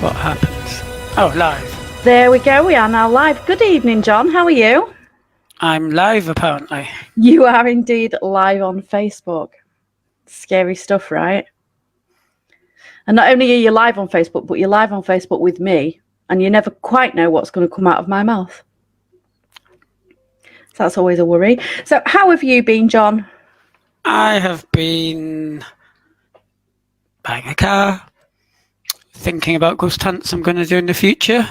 what happens. Oh, live. There we go. We are now live. Good evening, John. How are you? I'm live, apparently. You are indeed live on Facebook. Scary stuff, right? And not only are you live on Facebook, but you're live on Facebook with me, and you never quite know what's going to come out of my mouth. So that's always a worry. So how have you been, John? I have been buying a car, thinking about ghost hunts I'm going to do in the future,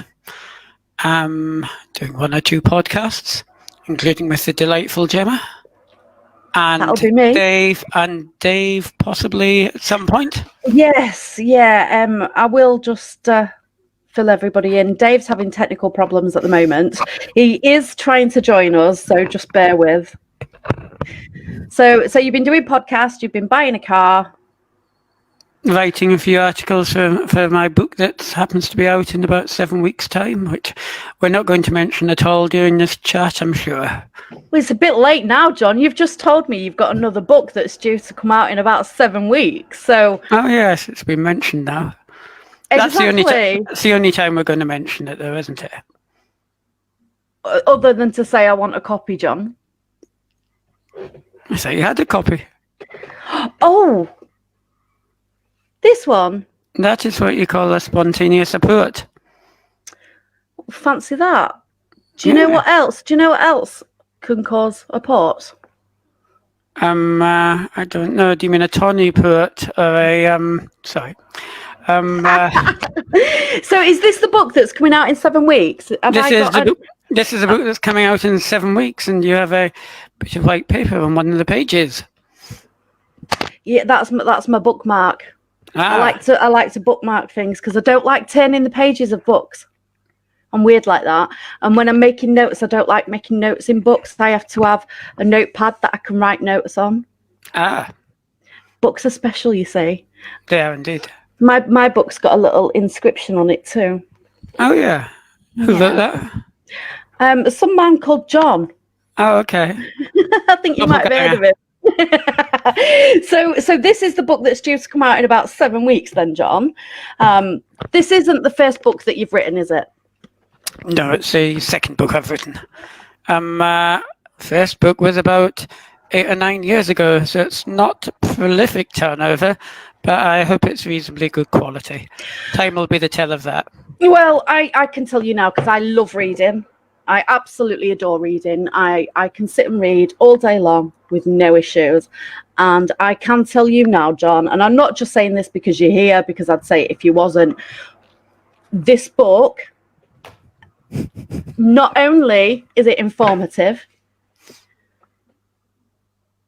doing 1 or 2 podcasts, including with the delightful Gemma. And that'll be me. Dave possibly at some point. Yes, yeah. I will just fill everybody in. Dave's having technical problems at the moment. He is trying to join us, so just bear with. So you've been doing podcasts, you've been buying a car. Writing a few articles for my book that happens to be out in about 7 weeks' time, which we're not going to mention at all during this chat, I'm sure. Well, it's a bit late now, John. You've just told me you've got another book that's due to come out in about 7 weeks. So. Oh yes, it's been mentioned now. Exactly. That's the only time we're going to mention it, though, isn't it? Other than to say I want a copy, John. I say you had a copy. Oh. This one? That is what you call a spontaneous apport. Fancy that. Do you know what else? Do you know what else can cause a port? I don't know. Do you mean a tawny port or a sorry? So is this the book that's coming out in 7 weeks? This is a book that's coming out in 7 weeks, and you have a bit of white paper on one of the pages. Yeah, that's my bookmark. I like to bookmark things because I don't like turning the pages of books. I'm weird like that. And when I'm making notes, I don't like making notes in books. I have to have a notepad that I can write notes on. Books are special, you see. They are indeed. My book's got a little inscription on it too. Oh yeah. Who wrote that? Some man called John. Oh, okay. I think you might have heard of it. So this is the book that's due to come out in about 7 weeks then, John. This isn't the first book that you've written, is it? No, it's the second book I've written. First book was about 8 or 9 years ago, so it's not prolific turnover, but I hope it's reasonably good quality. Time will be the tell of that. Well, I can tell you now because I love reading. I absolutely adore reading. I can sit and read all day long with no issues. And I can tell you now, John, and I'm not just saying this because you're here, because I'd say it if you wasn't, this book, not only is it informative,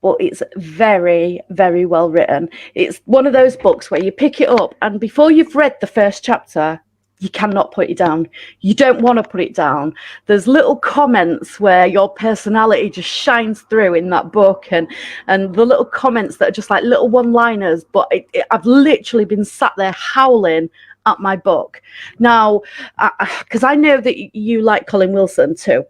but it's very, very well written. It's one of those books where you pick it up and before you've read the first chapter, you cannot put it down. You don't want to put it down. There's little comments where your personality just shines through in that book, and the little comments that are just like little one-liners. But I've literally been sat there howling at my book. Now, because I know that you like Colin Wilson too.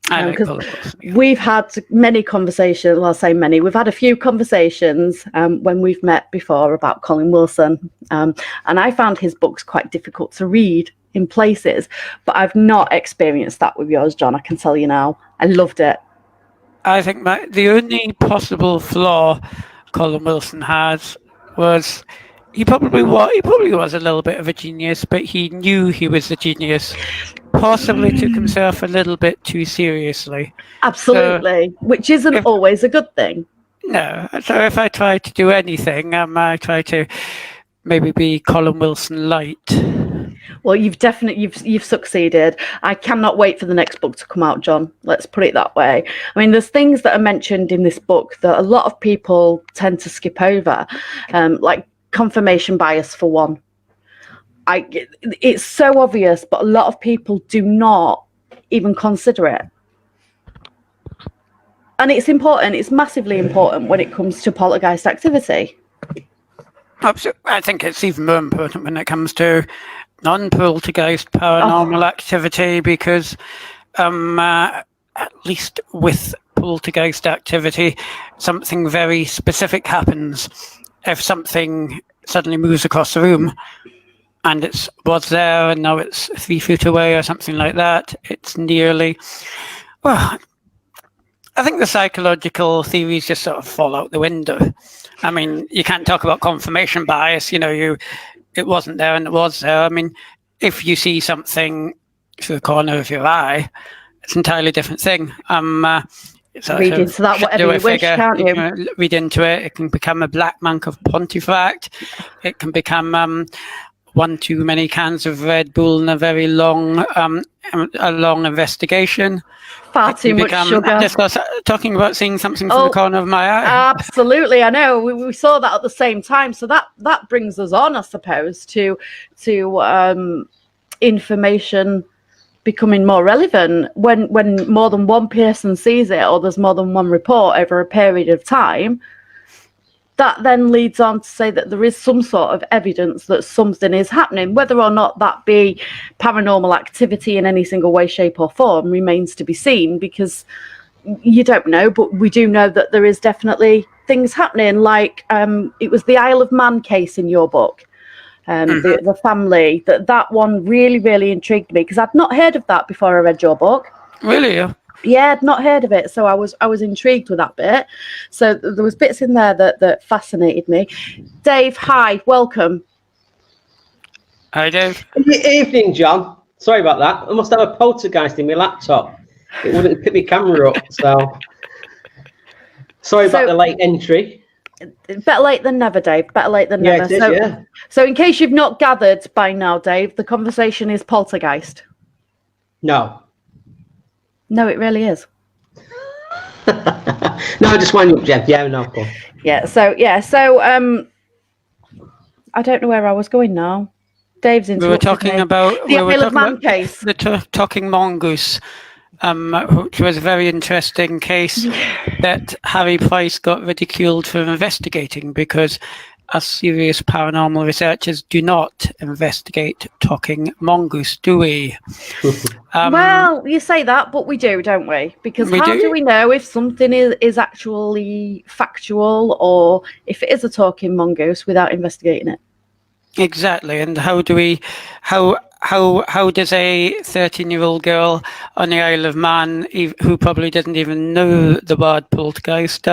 I like Colin Wilson, yeah. We've had many conversations, well, I'll say many. We've had a few conversations when we've met before about Colin Wilson. And I found his books quite difficult to read in places, but I've not experienced that with yours, John. I can tell you now. I loved it. I think the only possible flaw Colin Wilson has was he probably was a little bit of a genius, but he knew he was a genius. Possibly took himself a little bit too seriously. Absolutely, which isn't always a good thing. No, so if I try to do anything, I try to maybe be Colin Wilson light. Well, you've succeeded. I cannot wait for the next book to come out, John. Let's put it that way. I mean, there's things that are mentioned in this book that a lot of people tend to skip over, like confirmation bias for one. It's so obvious, but a lot of people do not even consider it. And it's important. It's massively important when it comes to poltergeist activity. Absolutely. I think it's even more important when it comes to non-poltergeist paranormal activity, because at least with poltergeist activity, something very specific happens. If something suddenly moves across the room, and it was there, and now it's 3 feet away or something like that. It's nearly, well, I think the psychological theories just sort of fall out the window. I mean, you can't talk about confirmation bias. It wasn't there and it was there. I mean, if you see something through the corner of your eye, it's an entirely different thing. Read into that whatever you wish, can't you? Can read into it. It can become a black monk of Pontefract. It can become one too many cans of Red Bull and a long investigation. Far too much sugar. Just talking about seeing something from the corner of my eye. Absolutely, I know. We saw that at the same time. So that brings us on, I suppose, to information becoming more relevant when more than one person sees it, or there's more than one report over a period of time. That then leads on to say that there is some sort of evidence that something is happening. Whether or not that be paranormal activity in any single way, shape or form remains to be seen, because you don't know. But we do know that there is definitely things happening, like it was the Isle of Man case in your book. The family, that one really, really intrigued me, because I'd not heard of that before I read your book. Really? Yeah, I'd not heard of it, so I was intrigued with that bit. So there was bits in there that fascinated me. Dave, hi, welcome. Hi, Dave. Evening, John. Sorry about that. I must have a poltergeist in my laptop. It wouldn't pick my camera up, so sorry about the late entry. Better late than never, Dave. Better late than never. So in case you've not gathered by now, Dave, the conversation is poltergeist. No, it really is. No, I just wind up, Jeff. Yeah, no, cool. So I don't know where I was going now. Dave's interrupted. We were talking about the Isle of Man case. The talking mongoose, which was a very interesting case that Harry Price got ridiculed for investigating, because us serious paranormal researchers do not investigate talking mongoose, do we? Well, you say that, but we do, don't we? Because how do we know if something is actually factual, or if it is a talking mongoose, without investigating it? Exactly. And how does a 13-year-old girl on the Isle of Man, who probably doesn't even know the word poltergeist,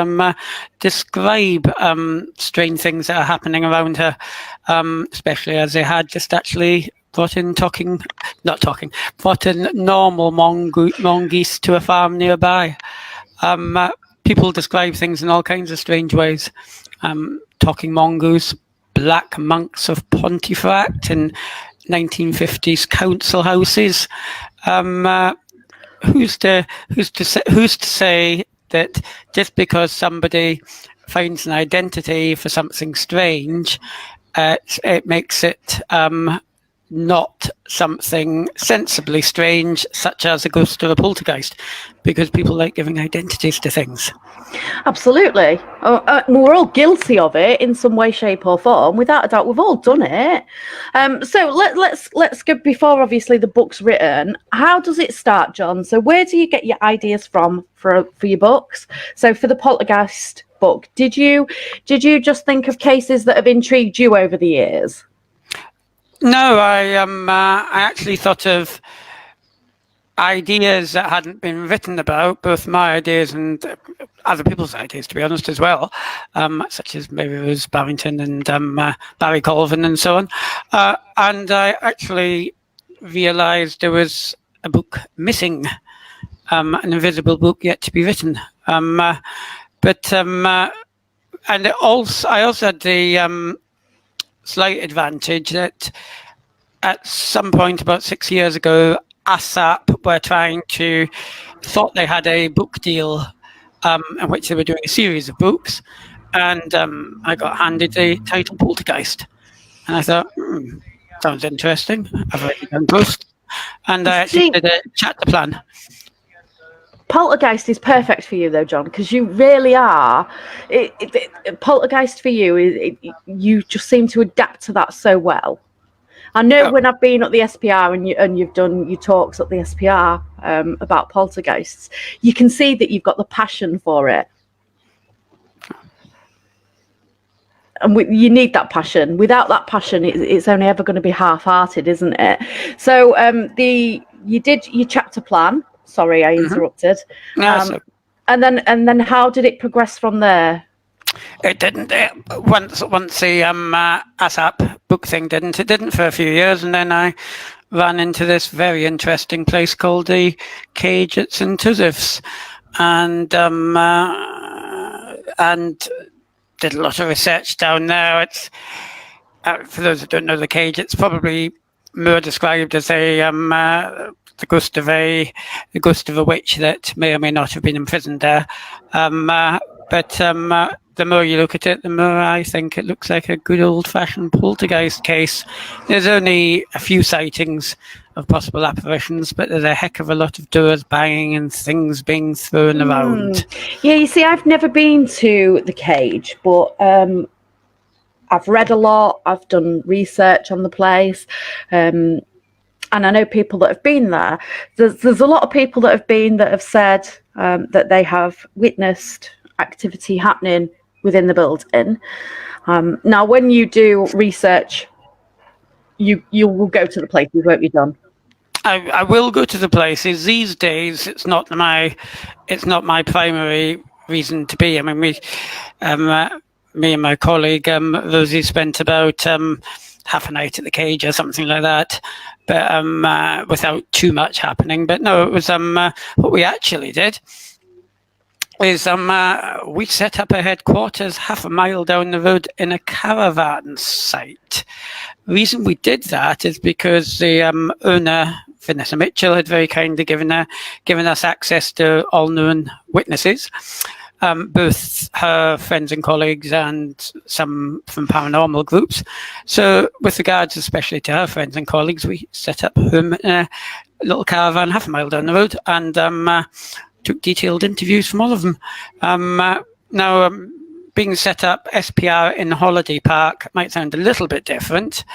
describe strange things that are happening around her, especially as they had just actually brought in normal mongoose to a farm nearby. People describe things in all kinds of strange ways. Talking mongoose, black monks of Pontefract in 1950s council houses. Who's to say that just because somebody finds an identity for something strange, it makes it not something sensibly strange, such as a ghost or a poltergeist, because people like giving identities to things. Absolutely. We're all guilty of it in some way, shape or form. Without a doubt, we've all done it. So let's go, before obviously the book's written, how does it start, John? So where do you get your ideas from for your books? So for the Poltergeist book, did you just think of cases that have intrigued you over the years? No, I actually thought of ideas that hadn't been written about, both my ideas and other people's ideas, to be honest, as well, such as maybe Rose Barrington and Barry Colvin and so on. And I actually realised there was a book missing, an invisible book yet to be written. And I also had the slight advantage that at some point about 6 years ago, ASAP were thought they had a book deal in which they were doing a series of books, and I got handed the title Poltergeist, and I thought, sounds interesting. I've already done both, and I actually did a chapter plan. Poltergeist is perfect for you, though, John, because you really are. Poltergeist for you, you just seem to adapt to that so well. I know when I've been at the SPR and you've done your talks at the SPR about poltergeists, you can see that you've got the passion for it. and you need that passion. Without that passion, it's only ever going to be half-hearted, isn't it? So you did your chapter plan. Sorry, I interrupted. And then how did it progress from there? It didn't. Once the ASAP book thing didn't. It didn't for a few years, and then I ran into this very interesting place called the Cage at St Joseph's, and did a lot of research down there. It's for those who don't know the Cage, it's probably more described as the ghost of a witch that may or may not have been imprisoned there. But the more you look at it, the more I think it looks like a good old-fashioned poltergeist case. There's only a few sightings of possible apparitions, but there's a heck of a lot of doors banging and things being thrown around. Yeah, you see, I've never been to the Cage, but I've read a lot. I've done research on the place. And I know people that have been there. There's a lot of people that have been that have said that they have witnessed activity happening within the building. Now, when you do research, you will go to the places, won't you, John? I will go to the places. These days, it's not my primary reason to be. I mean, me and my colleague Rosie spent about half a night at the Cage or something like that, but without too much happening. But no, it was what we actually did is we set up a headquarters half a mile down the road in a caravan site. The reason we did that is because the owner, Vanessa Mitchell, had very kindly given us access to all known witnesses, both her friends and colleagues and some from paranormal groups. So with regards especially to her friends and colleagues, we set up a room in a little caravan half a mile down the road and took detailed interviews from all of them. Now, being set up SPR in Holiday Park might sound a little bit different,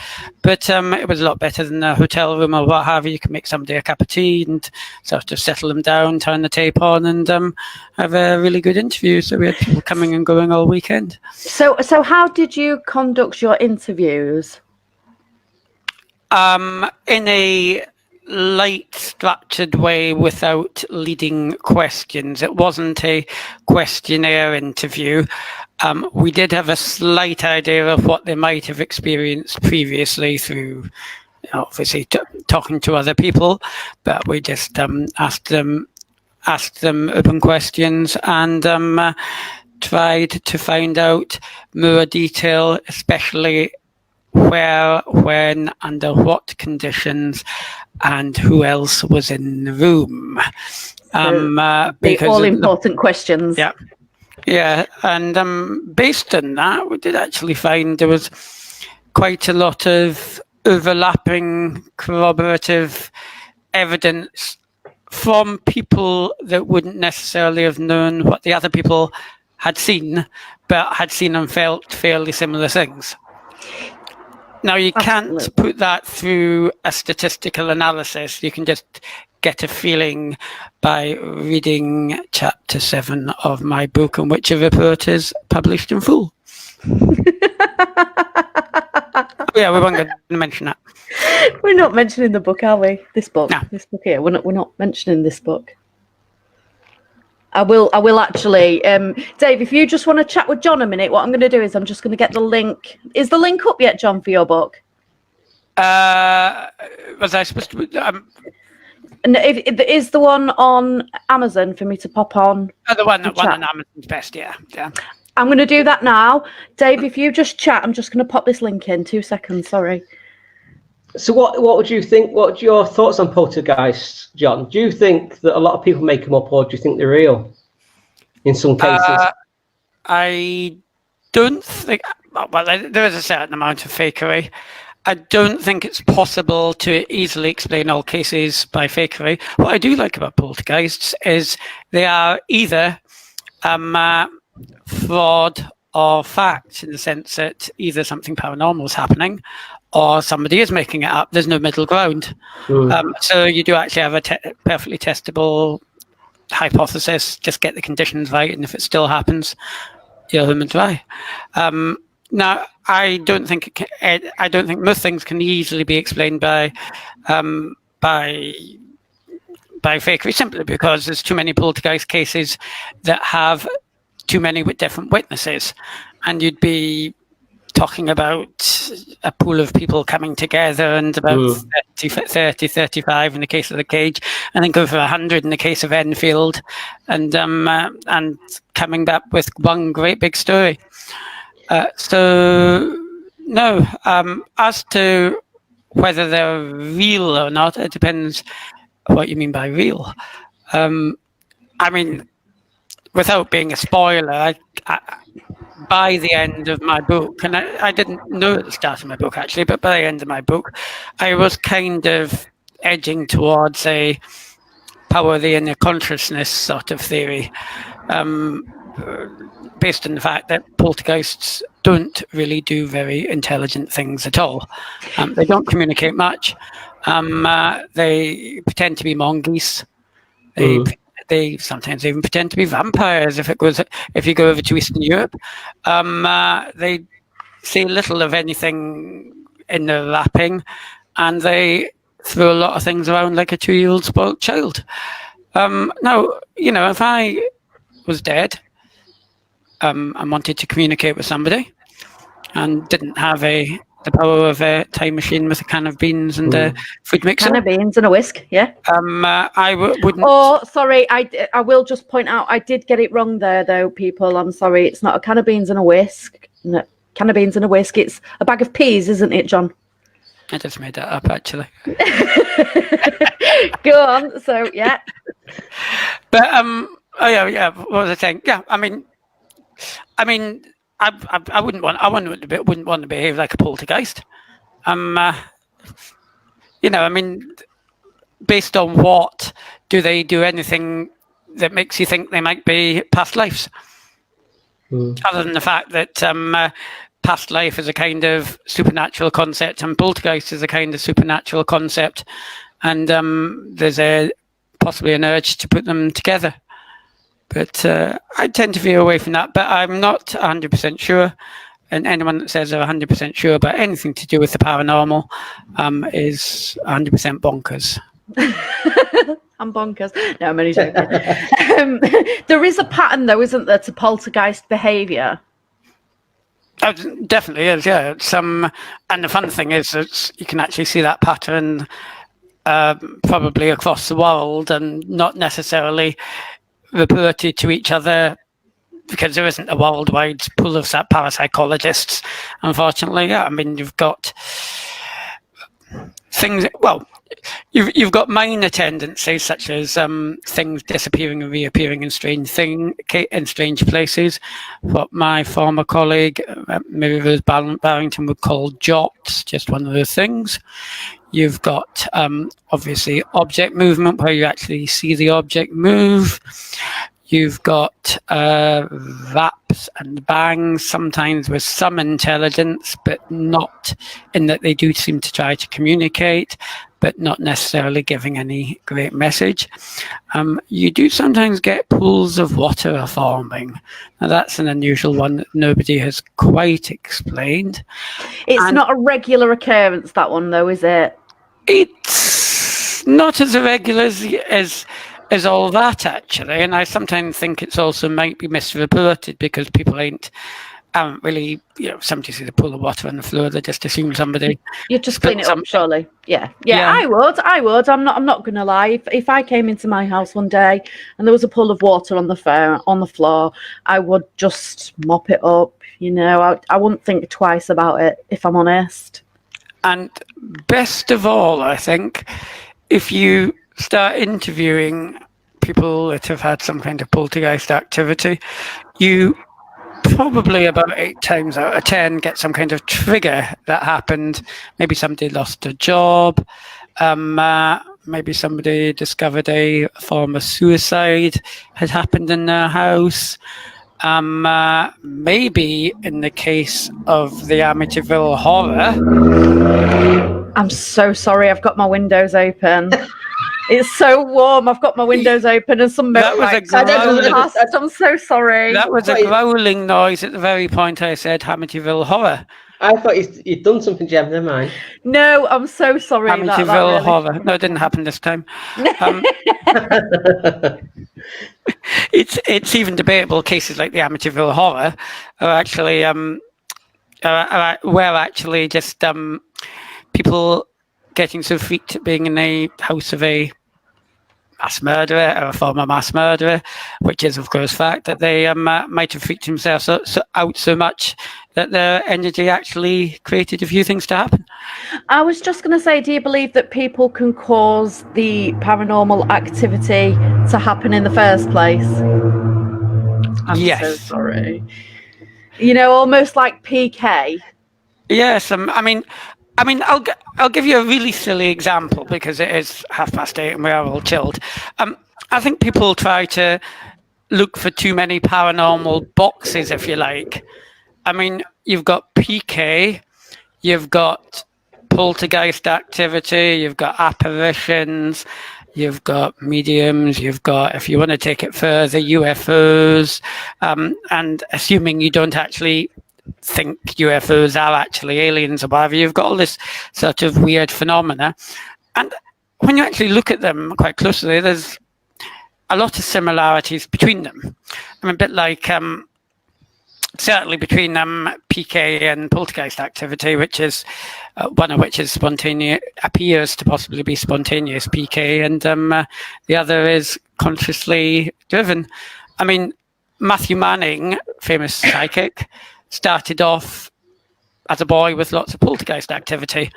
but it was a lot better than a hotel room or what have you. You can make somebody a cup of tea and sort of settle them down, turn the tape on, and have a really good interview. So we had people coming and going all weekend. So how did you conduct your interviews? In a light, structured way without leading questions. It wasn't a questionnaire interview. We did have a slight idea of what they might have experienced previously through, obviously, talking to other people, but we just asked them open questions and tried to find out more detail, especially where, when, under what conditions, and who else was in the room. The all-important questions. Yeah, and based on that, we did actually find there was quite a lot of overlapping corroborative evidence from people that wouldn't necessarily have known what the other people had seen, but had seen and felt fairly similar things. Now, you can't put that through a statistical analysis. You can just get a feeling by reading chapter 7 of my book, in which a report is published in full. Yeah, we weren't going to mention that. We're not mentioning the book, are we? This book? No. This book here. We're not mentioning this book. I will actually. Dave, if you just want to chat with John a minute, what I'm going to do is I'm just going to get the link. Is the link up yet, John, for your book? Was I supposed to? And is the one on Amazon for me to pop on? The one on Amazon's best, yeah. I'm going to do that now. Dave, if you just chat, I'm just going to pop this link in. 2 seconds, sorry. So what would you think? What are your thoughts on poltergeists, John? Do you think that a lot of people make them up, or do you think they're real in some cases? I don't think... Well, there is a certain amount of fakery. I don't think it's possible to easily explain all cases by fakery. What I do like about poltergeists is they are either fraud or fact, in the sense that either something paranormal is happening or somebody is making it up. There's no middle ground. So you do actually have a perfectly testable hypothesis. Just get the conditions right, and if it still happens, you're home and dry. Now, I don't think I don't think most things can easily be explained by fakery, simply because there's too many poltergeist cases that have too many with different witnesses, and you'd be talking about a pool of people coming together and about 30, 35 in the case of the cage, and then go for 100 in the case of Enfield, and coming back with one great big story. So no, as to whether they're real or not, it depends what you mean by real. I mean, without being a spoiler, I by the end of my book, and I didn't know at the start of my book actually, but by the end of my book, I was kind of edging towards a power of the inner consciousness sort of theory, based on the fact that poltergeists don't really do very intelligent things at all. They don't communicate much. They pretend to be mongoose. They sometimes even pretend to be vampires. If you go over to Eastern Europe, they see little of anything in their wrapping, and they throw a lot of things around like a 2-year-old spoiled child. Now, if I was dead and wanted to communicate with somebody and didn't have the power of a time machine with a can of beans and a food mixer. Can of beans and a whisk, yeah. I wouldn't. Oh, sorry, I will just point out, I did get it wrong there, though, people. I'm sorry, it's not a can of beans and a whisk. No, can of beans and a whisk. It's a bag of peas, isn't it, John? I just made that up, actually. Go on. So, yeah. But oh yeah. What was I saying? Yeah, I mean. I wouldn't want to behave like a poltergeist. Based on what, do they do anything that makes you think they might be past lives? Other than the fact that past life is a kind of supernatural concept and poltergeist is a kind of supernatural concept, and there's possibly an urge to put them together. But I tend to veer away from that. But I'm not 100% sure. And anyone that says they're 100% sure about anything to do with the paranormal is 100% bonkers. I'm bonkers. No, I'm only joking. There is a pattern, though, isn't there, to poltergeist behaviour? Oh, definitely is, yeah. And the fun thing is that you can actually see that pattern probably across the world and not necessarily reported to each other, because there isn't a worldwide pool of parapsychologists, unfortunately. Yeah, I mean, you've got things. Well, you've got minor tendencies such as things disappearing and reappearing in strange places. What my former colleague Mary Rose Barrington would call jots, just one of those things. You've got obviously object movement, where you actually see the object move. You've got raps and bangs, sometimes with some intelligence, but not in that they do seem to try to communicate, but not necessarily giving any great message. You do sometimes get pools of water forming. Now, that's an unusual one that nobody has quite explained. It's not a regular occurrence, that one, though, is it? It's not as irregular as all that, actually, and I sometimes think it's also might be misreported because people aren't really, somebody sees a pool of water on the floor, they just assume somebody. You just clean it up, surely. Yeah. I would. I'm not going to lie. If I came into my house one day and there was a pool of water on the floor, I would just mop it up. I wouldn't think twice about it, if I'm honest. And best of all, I think, if you start interviewing people that have had some kind of poltergeist activity, you probably about 8 times out of 10 get some kind of trigger that happened. Maybe somebody lost a job. Maybe somebody discovered a form of suicide had happened in their house. Maybe in the case of the Amityville Horror. I'm so sorry, I've got my windows open. It's so warm. I've got my windows open and some That was a motorbikes. I don't growling- know. I'm so sorry. That was a growling noise at the very point I said Amityville Horror. I thought you'd done something, Gem. Never mind. No, I'm so sorry. Amityville really... Horror. No, it didn't happen this time. It's even debatable. Cases like the Amityville Horror are actually were actually just people getting so freaked at being in a house of a mass murderer or a former mass murderer, which is of course fact, that they might have freaked themselves out so much that their energy actually created a few things to happen. I was just going to say, do you believe that people can cause the paranormal activity to happen in the first place? I'm Yes. so sorry. You know, almost like PK. Yes, I mean, I'll give you a really silly example because it is 8:30 and we are all chilled. I think people try to look for too many paranormal boxes, if you like. I mean, you've got PK, you've got poltergeist activity, you've got apparitions, you've got mediums, you've got, if you want to take it further, UFOs, and assuming you don't actually think UFOs are actually aliens or whatever, you've got all this sort of weird phenomena. And when you actually look at them quite closely, there's a lot of similarities between them. I mean, a bit like certainly between PK and poltergeist activity, which is one of which is spontaneous, appears to possibly be spontaneous PK, and the other is consciously driven. I mean, Matthew Manning, famous psychic, started off as a boy with lots of poltergeist activity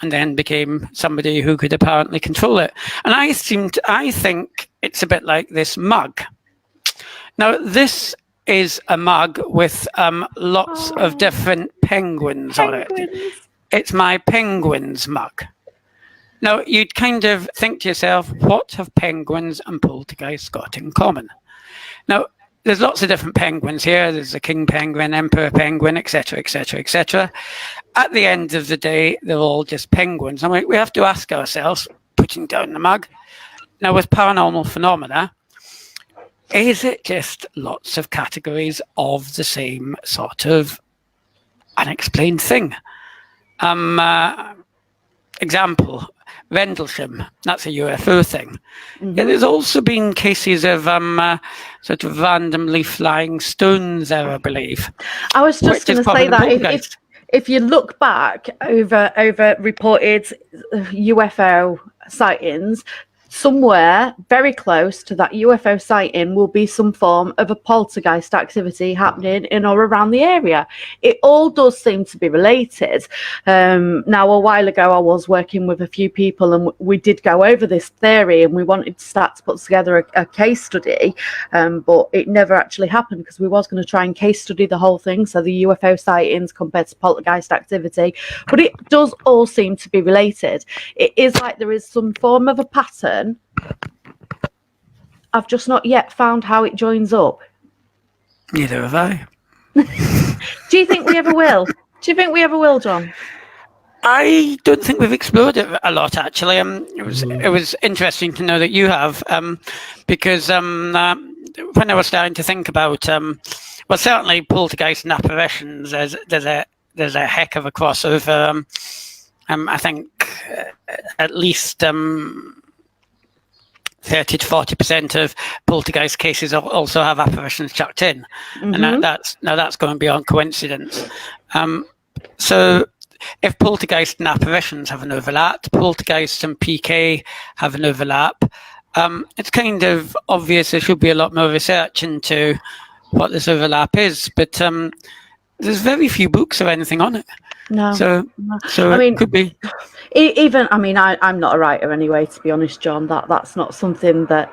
and then became somebody who could apparently control it. And I think it's a bit like this mug. Now, this is a mug with lots of different penguins on it. It's my penguins mug. Now, you'd kind of think to yourself, what have penguins and poltergeists got in common? Now, there's lots of different penguins here. There's a king penguin, emperor penguin, etc., etc., etc. At the end of the day, they're all just penguins. And we have to ask ourselves, putting down the mug, now with paranormal phenomena, is it just lots of categories of the same sort of unexplained thing? Example, Rendlesham, that's a UFO thing. Mm-hmm. Yeah, there's also been cases of sort of randomly flying stones there, I believe. I was just going to say that if you look back over reported UFO sightings, somewhere very close to that UFO sighting will be some form of a poltergeist activity happening in or around the area. It all does seem to be related. Now, a while ago, I was working with a few people and we did go over this theory and we wanted to start to put together a case study, but it never actually happened because we was going to try and case study the whole thing, so the UFO sightings compared to poltergeist activity. But it does all seem to be related. It is like there is some form of a pattern. I've just not yet found how it joins up. Neither have I. Do you think we ever will? Do you think we ever will, John? I don't think we've explored it a lot, actually. It was interesting to know that you have, because when I was starting to think about, well, certainly poltergeist and apparitions, there's a heck of a crossover. I think at least 30 to 40% of poltergeist cases also have apparitions chucked in, mm-hmm. and that's going beyond coincidence. So if poltergeist and apparitions have an overlap, poltergeist and PK have an overlap, it's kind of obvious there should be a lot more research into what this overlap is, but there's very few books or anything on it. No. So I mean, it could be. Even, I mean, I'm not a writer anyway, to be honest, John. That's not something that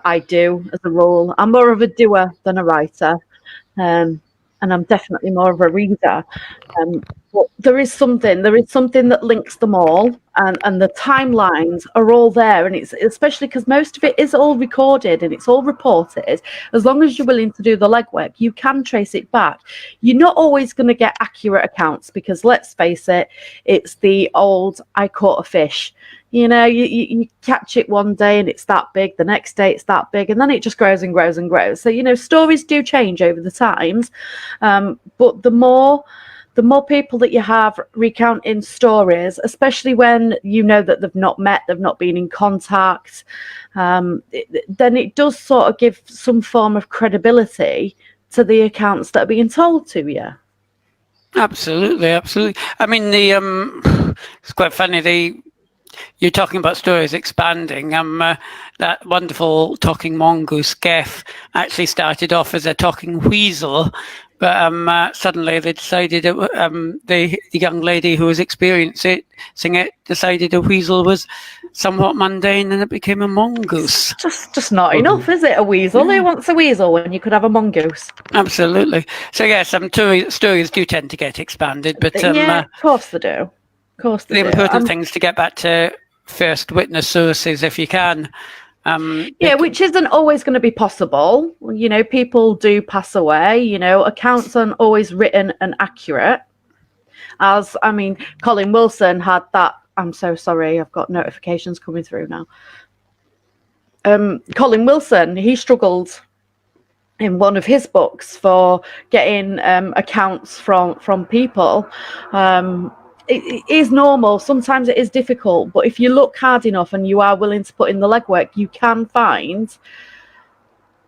I do as a role. I'm more of a doer than a writer, and I'm definitely more of a reader. But there is something that links them all, and the timelines are all there, and it's especially because most of it is all recorded and it's all reported. As long as you're willing to do the legwork, you can trace it back. You're not always going to get accurate accounts because, let's face it, it's the old "I caught a fish." You catch it one day and it's that big, the next day it's that big, and then it just grows and grows and grows. So, stories do change over the times. But the more people that you have recounting stories, especially when you know that they've not met, they've not been in contact, then it does sort of give some form of credibility to the accounts that are being told to you. Absolutely. I mean, it's quite funny. You're talking about stories expanding. That wonderful talking mongoose, Geff, actually started off as a talking weasel, but suddenly they decided the young lady who was experiencing it decided a weasel was somewhat mundane, and it became a mongoose. Just not enough, is it? A weasel? Who wants a weasel when you could have a mongoose? Absolutely. So yes, stories do tend to get expanded, but yeah, of course they do. Of course they do. The important thing is to get back to first witness sources if you can. Which isn't always going to be possible. People do pass away. Accounts aren't always written and accurate. Colin Wilson had that. I'm so sorry. I've got notifications coming through now. Colin Wilson, he struggled in one of his books for getting accounts from people. It is normal. Sometimes it is difficult, but if you look hard enough and you are willing to put in the legwork, you can find,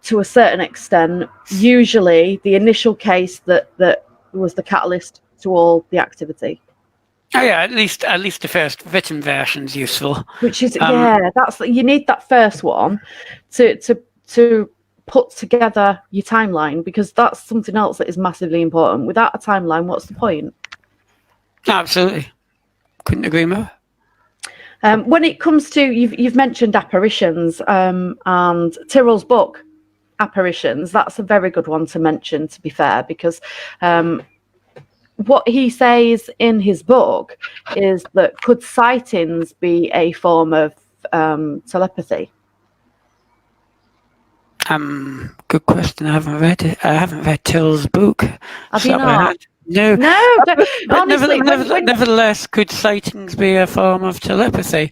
to a certain extent, usually the initial case that was the catalyst to all the activity. Oh yeah, at least the first written version's useful. Which is you need that first one to put together your timeline, because that's something else that is massively important. Without a timeline, what's the point? Absolutely, couldn't agree more. When it comes to you've mentioned apparitions, and Tyrrell's book, Apparitions, that's a very good one to mention, to be fair, because what he says in his book is that could sightings be a form of telepathy? Good question. I haven't read it. I haven't read Tyrrell's book. Have you not? No. Honestly, nevertheless, could sightings be a form of telepathy?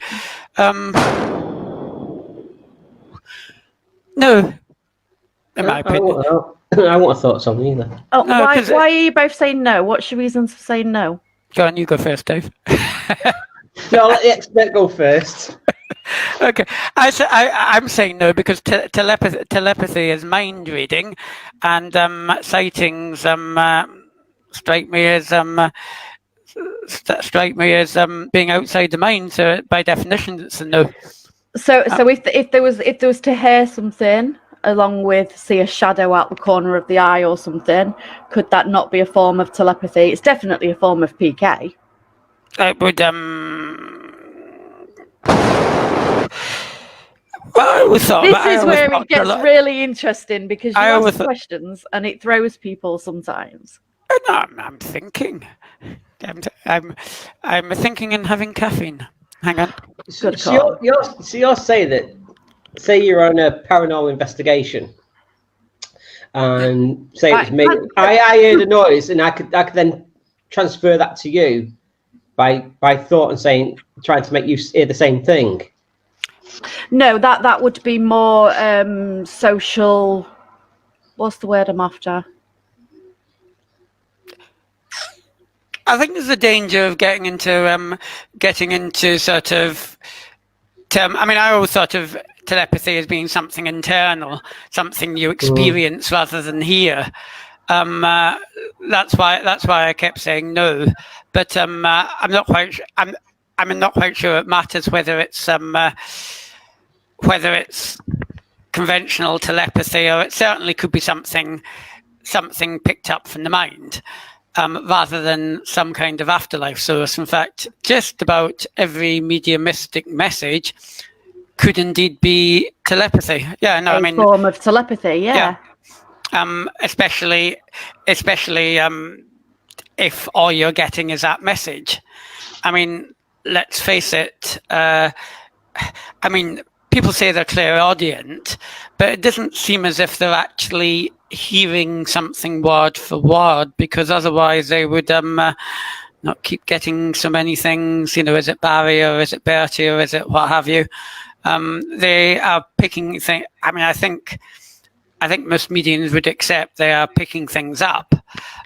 No. In my opinion. I wouldn't have thought so either. Oh, no, why are you both saying no? What's your reasons for saying no? Go on, you go first, Dave. No, I'll let the expert go first. Okay, I'm saying no because telepathy is mind reading, and sightings strike me as being outside the mind. So by definition, it's a no. So if there was to hear something along with, say, a shadow out the corner of the eye or something, could that not be a form of telepathy? It's definitely a form of PK. It would well, this is where it gets really interesting, because you ask questions and it throws people sometimes. No, I'm thinking. I'm thinking and having caffeine. Hang on. So you're saying that, say you're on a paranormal investigation, and say it's me. I heard a noise, and I could then transfer that to you by thought and trying to make you hear the same thing. No, that would be more social. What's the word I'm after? I think there's a danger of getting into sort of. I always thought of telepathy as being something internal, something you experience rather than hear. That's why I kept saying no. But I'm not quite. I'm not quite sure it matters whether it's conventional telepathy, or it certainly could be something picked up from the mind, rather than some kind of afterlife source. In fact, just about every mediumistic message could indeed be telepathy. Yeah, no, a form of telepathy. Yeah. Especially if all you're getting is that message. I mean, let's face it. People say they're clairaudient, but it doesn't seem as if they're actually hearing something word for word, because otherwise they would not keep getting so many things. Is it Barry or is it Bertie or is it what have you? They are picking things. I mean, I think most mediums would accept they are picking things up.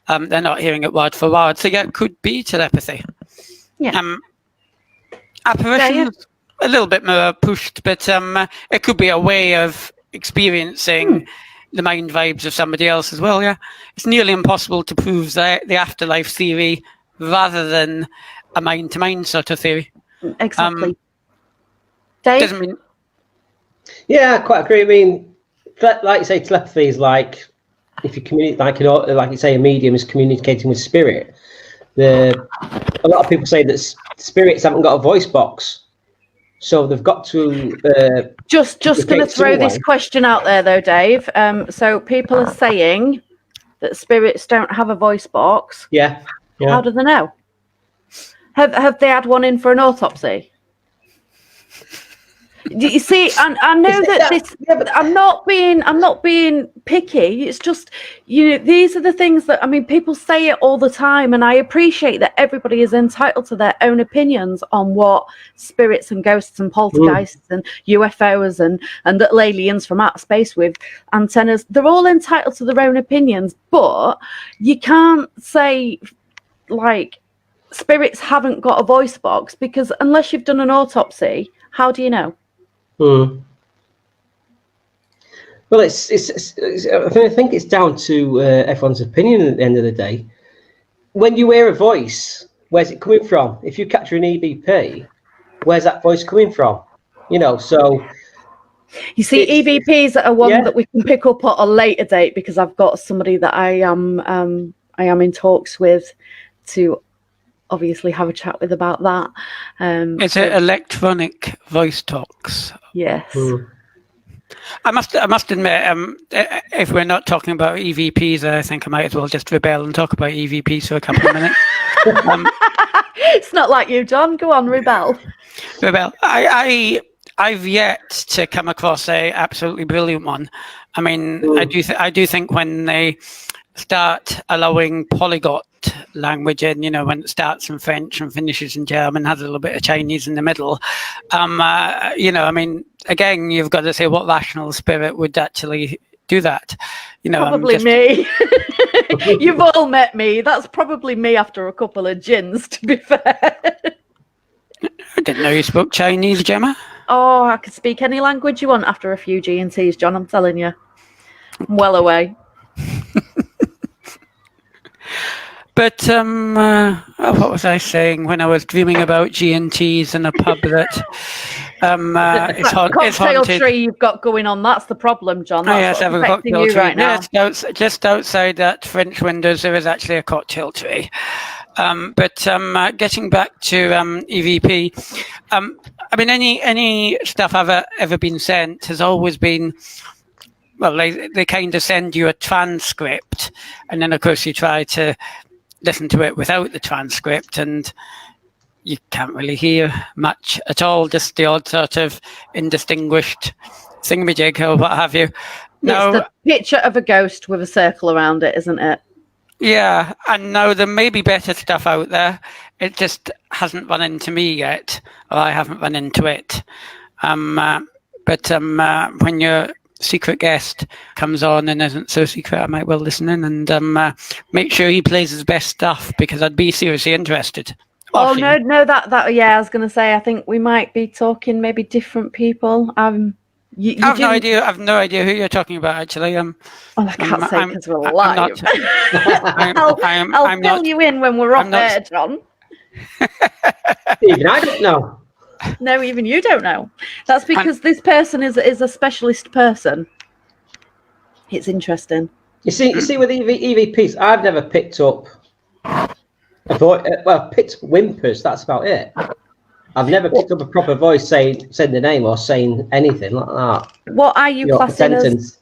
They're not hearing it word for word. So yeah, it could be telepathy. Yeah. Apparitions, a little bit more pushed, but it could be a way of experiencing the mind vibes of somebody else as well. Yeah, it's nearly impossible to prove the afterlife theory rather than a mind-to-mind sort of theory. Exactly. Dave? Doesn't mean. Yeah, I quite agree. I mean, like you say, telepathy is like if you communicate, like you say, a medium is communicating with spirit. A lot of people say that spirits haven't got a voice box, so they've got to. Just going to throw this question out there, though, Dave. So people are saying that spirits don't have a voice box. Yeah. How do they know? Have they had one in for an autopsy? You see, I know that this. I'm not being picky. It's just, these are the things that, I mean, people say it all the time, and I appreciate that everybody is entitled to their own opinions on what spirits and ghosts and poltergeists and UFOs and that aliens from outer space with antennas. They're all entitled to their own opinions, but you can't say like spirits haven't got a voice box, because unless you've done an autopsy, how do you know? Well, it's I think it's down to everyone's opinion at the end of the day. When you hear a voice, where's it coming from? If you capture an EVP, where's that voice coming from? So you see, EVPs are one that we can pick up at a later date, because I've got somebody that I am in talks with to obviously have a chat with about that. Is it electronic voice talks? Yes. I must admit, if we're not talking about EVPs, I think I might as well just rebel and talk about EVPs for a couple of minutes. It's not like you, John. Go on, rebel. Rebel. I've yet to come across a absolutely brilliant one. I mean, I do think when they start allowing polyglot language in, when it starts in French and finishes in German, has a little bit of Chinese in the middle. I mean, again, you've got to say what rational spirit would actually do that. Probably me. You've all met me. That's probably me after a couple of gins, to be fair. I didn't know you spoke Chinese, Gemma. Oh, I could speak any language you want after a few G&Ts, John, I'm telling you. I'm well away. But what was I saying when I was dreaming about G&Ts in a pub that it's cocktail haunted. tree you've got going on, that's the problem, John. That's Yes, I have a affecting cocktail you tree. right now. Just outside that French windows, there is actually a cocktail tree. But getting back to EVP, I mean, any stuff I've ever been sent has always been. Well, they kind of send you a transcript, and then of course you try to listen to it without the transcript, and you can't really hear much at all, just the odd sort of indistinguished thingamajig or what have you. It's the picture of a ghost with a circle around it, isn't it? Yeah, and now there may be better stuff out there. It just hasn't run into me yet, or I haven't run into it. But when your secret guest comes on and isn't so secret, I might well listen in and make sure he plays his best stuff, because I'd be seriously interested. Oh no, that yeah, I was going to say, I think we might be talking maybe different people. I have no idea. I've no idea who you're talking about, actually. I can't say because we're live. I'll fill you in when we're off air, John. Even I don't know. No, even you don't know. That's because this person is a specialist person. It's interesting. You see with EVPs, I've never picked up picked whimpers. That's about it. I've never picked up a proper voice saying the name or saying anything like that. What are you classing as?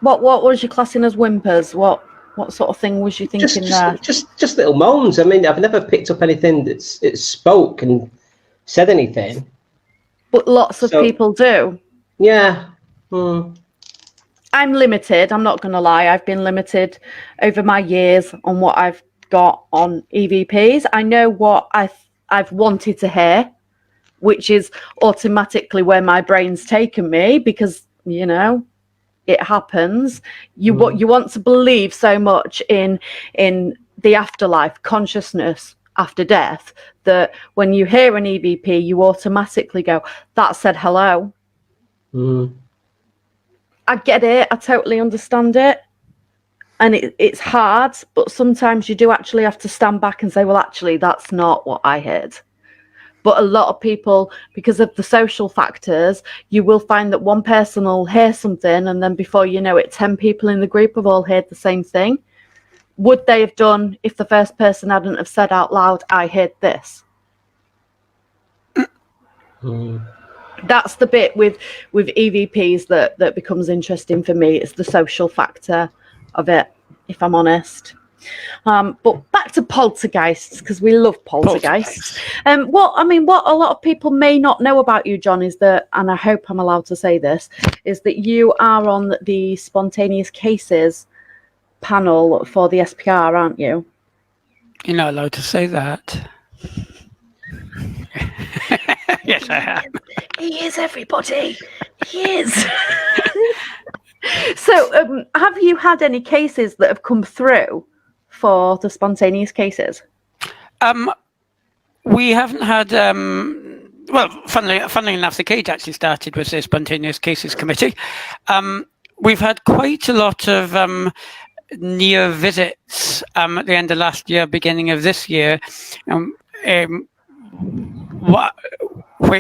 What was you classing as whimpers? What sort of thing was you thinking there? Just little moans. I mean, I've never picked up anything that's spoke and said anything. But lots of people do. Yeah. I I'm limited. I'm not going to lie. I've been limited over my years on what I've got on EVPs. I know what I've wanted to hear, which is automatically where my brain's taken me, because, you know, it happens. You want to believe so much in the afterlife, consciousness after death, that when you hear an EVP, you automatically go, that said hello. I get it. I totally understand it. And it's hard, but sometimes you do actually have to stand back and say, well, actually, that's not what I heard. But a lot of people, because of the social factors, you will find that one person will hear something, and then before you know it, 10 people in the group have all heard the same thing. Would they have done if the first person hadn't have said out loud, I heard this? That's the bit with EVPs that becomes interesting for me. It's the social factor of it, if I'm honest. But back to poltergeists, because we love poltergeists. What a lot of people may not know about you, John, is that, and I hope I'm allowed to say this, is that you are on the spontaneous cases panel for the SPR, aren't you? You're not allowed to say that. Yes, I am. He is, everybody. He is. So, have you had any cases that have come through for the spontaneous cases? We haven't had. Well, funnily enough, the cage actually started with the spontaneous cases committee. We've had quite a lot of near visits at the end of last year, beginning of this year.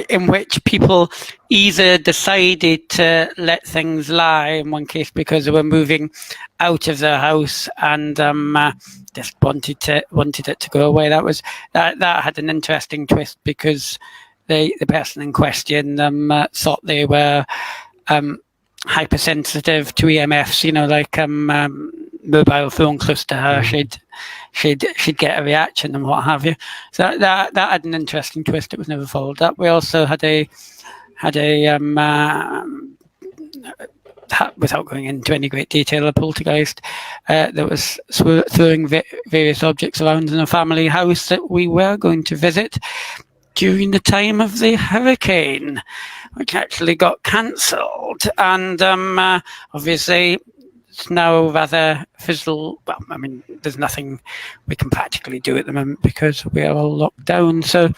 In which people either decided to let things lie, in one case because they were moving out of their house and just wanted it to go away. That had an interesting twist, because the person in question thought they were hypersensitive to EMFs, you know, like mobile phone close to her, she'd get a reaction and what have you. So that had an interesting twist. It was never followed up. We also had a without going into any great detail, a poltergeist that was throwing various objects around in a family house that we were going to visit during the time of the hurricane, which actually got cancelled. And obviously it's now rather fizzled. Well, I mean, there's nothing we can practically do at the moment because we are all locked down. So,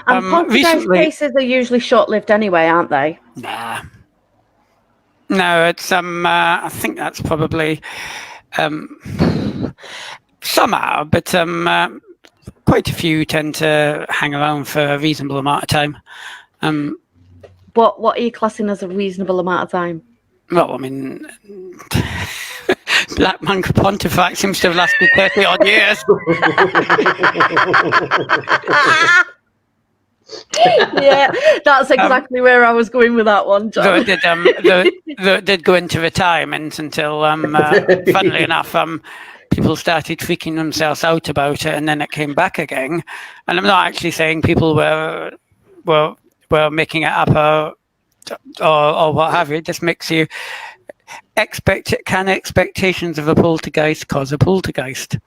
and poltergeist cases are usually short-lived anyway, aren't they? Nah. No, it's I think that's probably some are, but quite a few tend to hang around for a reasonable amount of time. What are you classing as a reasonable amount of time? Well, I mean, Black Monk Pontifax seems to have lasted 30 odd years. Yeah, that's exactly where I was going with that one, John. It did go into retirement until, funnily enough, people started freaking themselves out about it, and then it came back again. And I'm not actually saying people were making it up or what have you. It just makes you expectations of a poltergeist cause a poltergeist.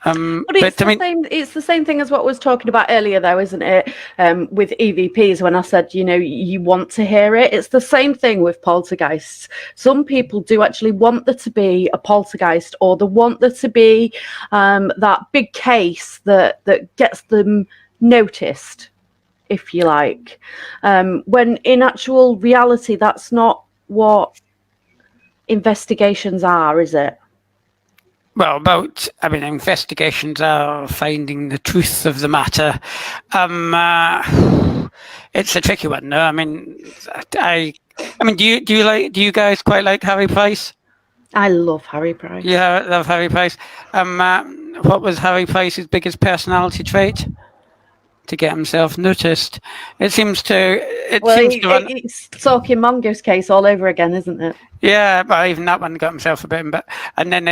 But it's the same thing as what I was talking about earlier, though, isn't it? With EVPs, when I said, you know, you want to hear it. It's the same thing with poltergeists. Some people do actually want there to be a poltergeist, or they want there to be that big case that gets them noticed, if you like. When in actual reality, that's not what investigations are, is it? Well, investigations are finding the truth of the matter. It's a tricky one, no? I mean, do you guys quite like Harry Price? I love Harry Price. Yeah, I love Harry Price. What was Harry Price's biggest personality trait? To get himself noticed. It seems to run. It's Talking Mongoose case all over again, isn't it? Yeah, but even that one got himself a bit. And then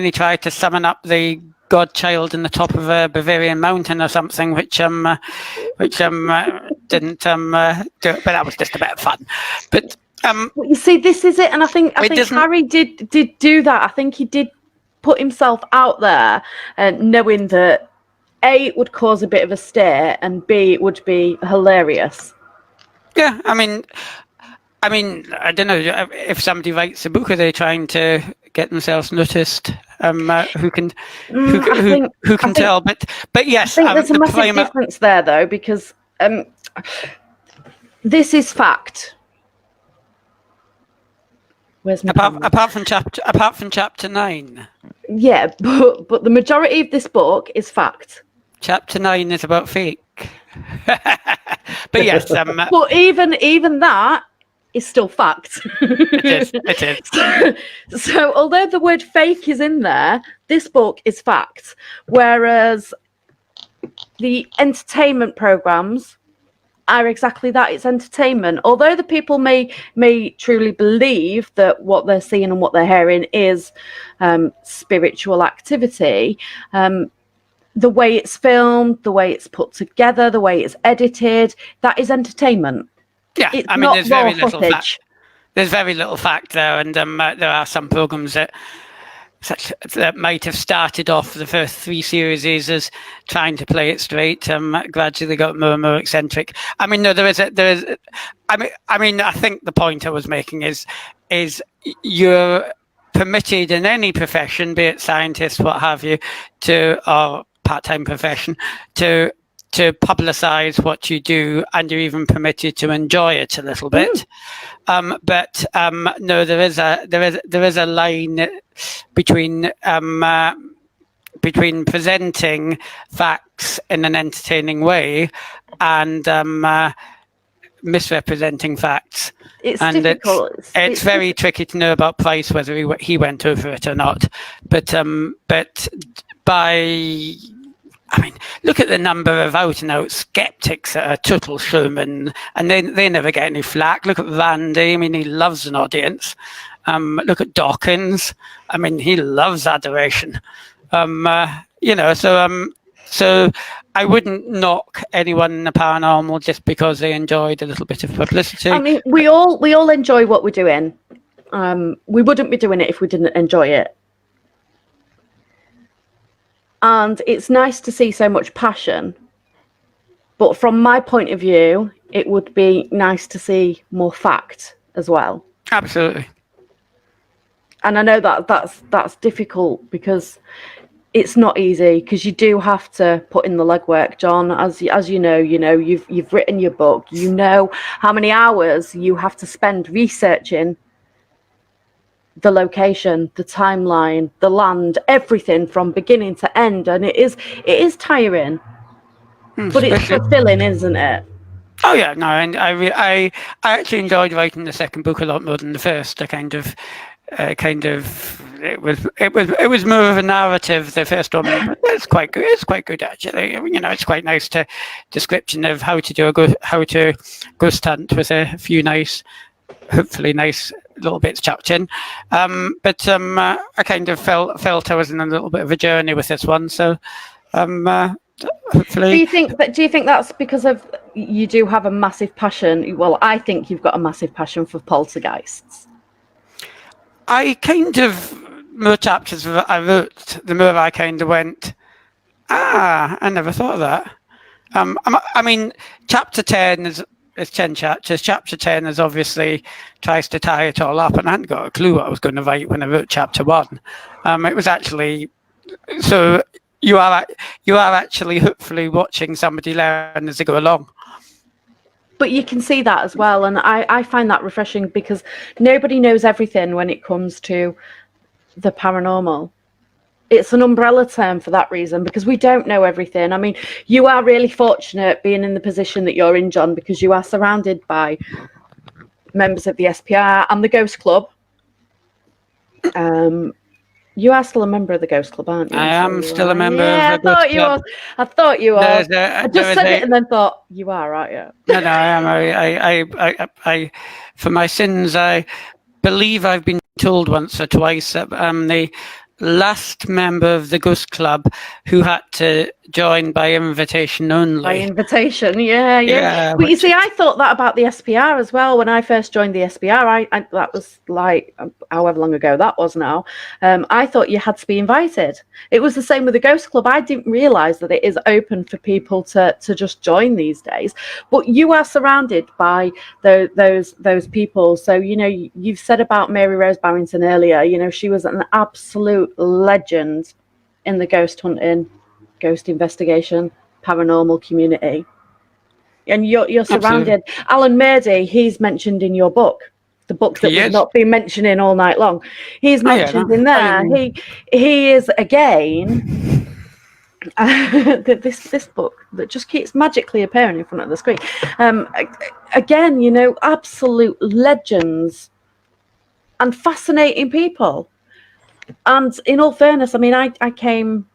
he tried to summon up the godchild in the top of a Bavarian mountain or something, which didn't do it, but that was just a bit of fun. But But you see, this is it, and I think Harry did do that. I think he did put himself out there, knowing that A, it would cause a bit of a stare, and B, it would be hilarious. Yeah, I mean, I don't know if somebody writes a book, are they trying to get themselves noticed? Who can tell? But yes, I think there's a massive difference there, though, because this is fact. Where's my apart from chapter 9? Yeah, but the majority of this book is fact. Chapter 9 is about fake. But yes, but even that is still fact. It is. So although the word fake is in there, this book is fact. Whereas the entertainment programs are exactly that. It's entertainment. Although the people may truly believe that what they're seeing and what they're hearing is spiritual activity, the way it's filmed, the way it's put together, the way it's edited, that is entertainment. Yeah, it's I mean, there's very little fact. There's very little fact there, and there are some programs that might have started off the first 3 series as trying to play it straight, gradually got more and more eccentric. I mean, no, there is. I mean, I think the point I was making is you're permitted in any profession, be it scientist, what have you, or part-time profession, to publicize what you do, and you're even permitted to enjoy it a little bit. But no, there is a line between presenting facts in an entertaining way and misrepresenting facts. It's difficult. It's very tricky to know about Price, whether he went over it or not. But I mean, look at the number of out-and-out skeptics that are total showmen, and they never get any flack. Look at Randy. I mean, he loves an audience. Look at Dawkins. I mean, he loves adoration. So I wouldn't knock anyone in the paranormal just because they enjoyed a little bit of publicity. I mean, we all enjoy what we're doing. We wouldn't be doing it if we didn't enjoy it. And it's nice to see so much passion. But from my point of view, it would be nice to see more fact as well. Absolutely. And I know that's difficult because it's not easy, because you do have to put in the legwork, John. As you know, you've written your book. You know how many hours you have to spend researching the location, the timeline, the land, everything from beginning to end, and it is tiring, but it's fulfilling, isn't it? Oh yeah, no, and I actually enjoyed writing the second book a lot more than the first. It was more of a narrative. The first one was quite good. It's quite good actually. It's quite nice description of how to ghost hunt with a few hopefully nice little bits chucked in. But I kind of felt I was in a little bit of a journey with this one. So hopefully. Do you think that's because of you do have a massive passion? Well, I think you've got a massive passion for poltergeists. I kind of, more chapters I wrote, the more I kind of went, I never thought of that. I mean, chapter 10 is 10 chapters. Chapter 10 is obviously tries to tie it all up, and I hadn't got a clue what I was going to write when I wrote chapter 1. It was actually, so you are actually hopefully watching somebody learn as they go along. But you can see that as well, and I find that refreshing, because nobody knows everything when it comes to the paranormal. It's an umbrella term for that reason, because we don't know everything. I mean, you are really fortunate being in the position that you're in, John, because you are surrounded by members of the SPR and the Ghost Club. You are still a member of the Ghost Club, aren't you? I am still a member of the Ghost Club. I thought you were. I just said it and then thought, you are, aren't you? No, I am. I for my sins, I believe I've been told once or twice that I'm the last member of the Ghost Club who had to join by invitation only. By invitation, yeah. Yeah, But you see, I thought that about the SPR as well. When I first joined the SPR, I that was like however long ago that was now. I thought you had to be invited. It was the same with the Ghost Club. I didn't realise that it is open for people to just join these days. But you are surrounded by those people. So you've said about Mary Rose Barrington earlier. She was an absolute legend in the ghost hunting, ghost investigation, paranormal community, and you're surrounded. Absolutely. Alan Murdy, he's mentioned in your book, the book that we've not been mentioning all night long. He's mentioned in there. He is again this book that just keeps magically appearing in front of the screen. Again, absolute legends and fascinating people. And in all fairness, I mean, I came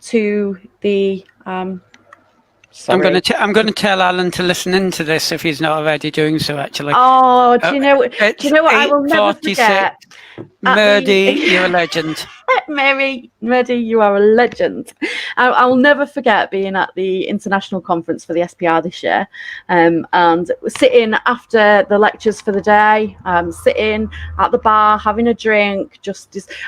to the. I'm going to tell Alan to listen into this if he's not already doing so. Actually. Oh, do you know what? I will never forget. Murdy, you're a legend. Murdy, you are a legend. I'll never forget being at the international conference for the SPR this year, and sitting after the lectures for the day, sitting at the bar having a drink.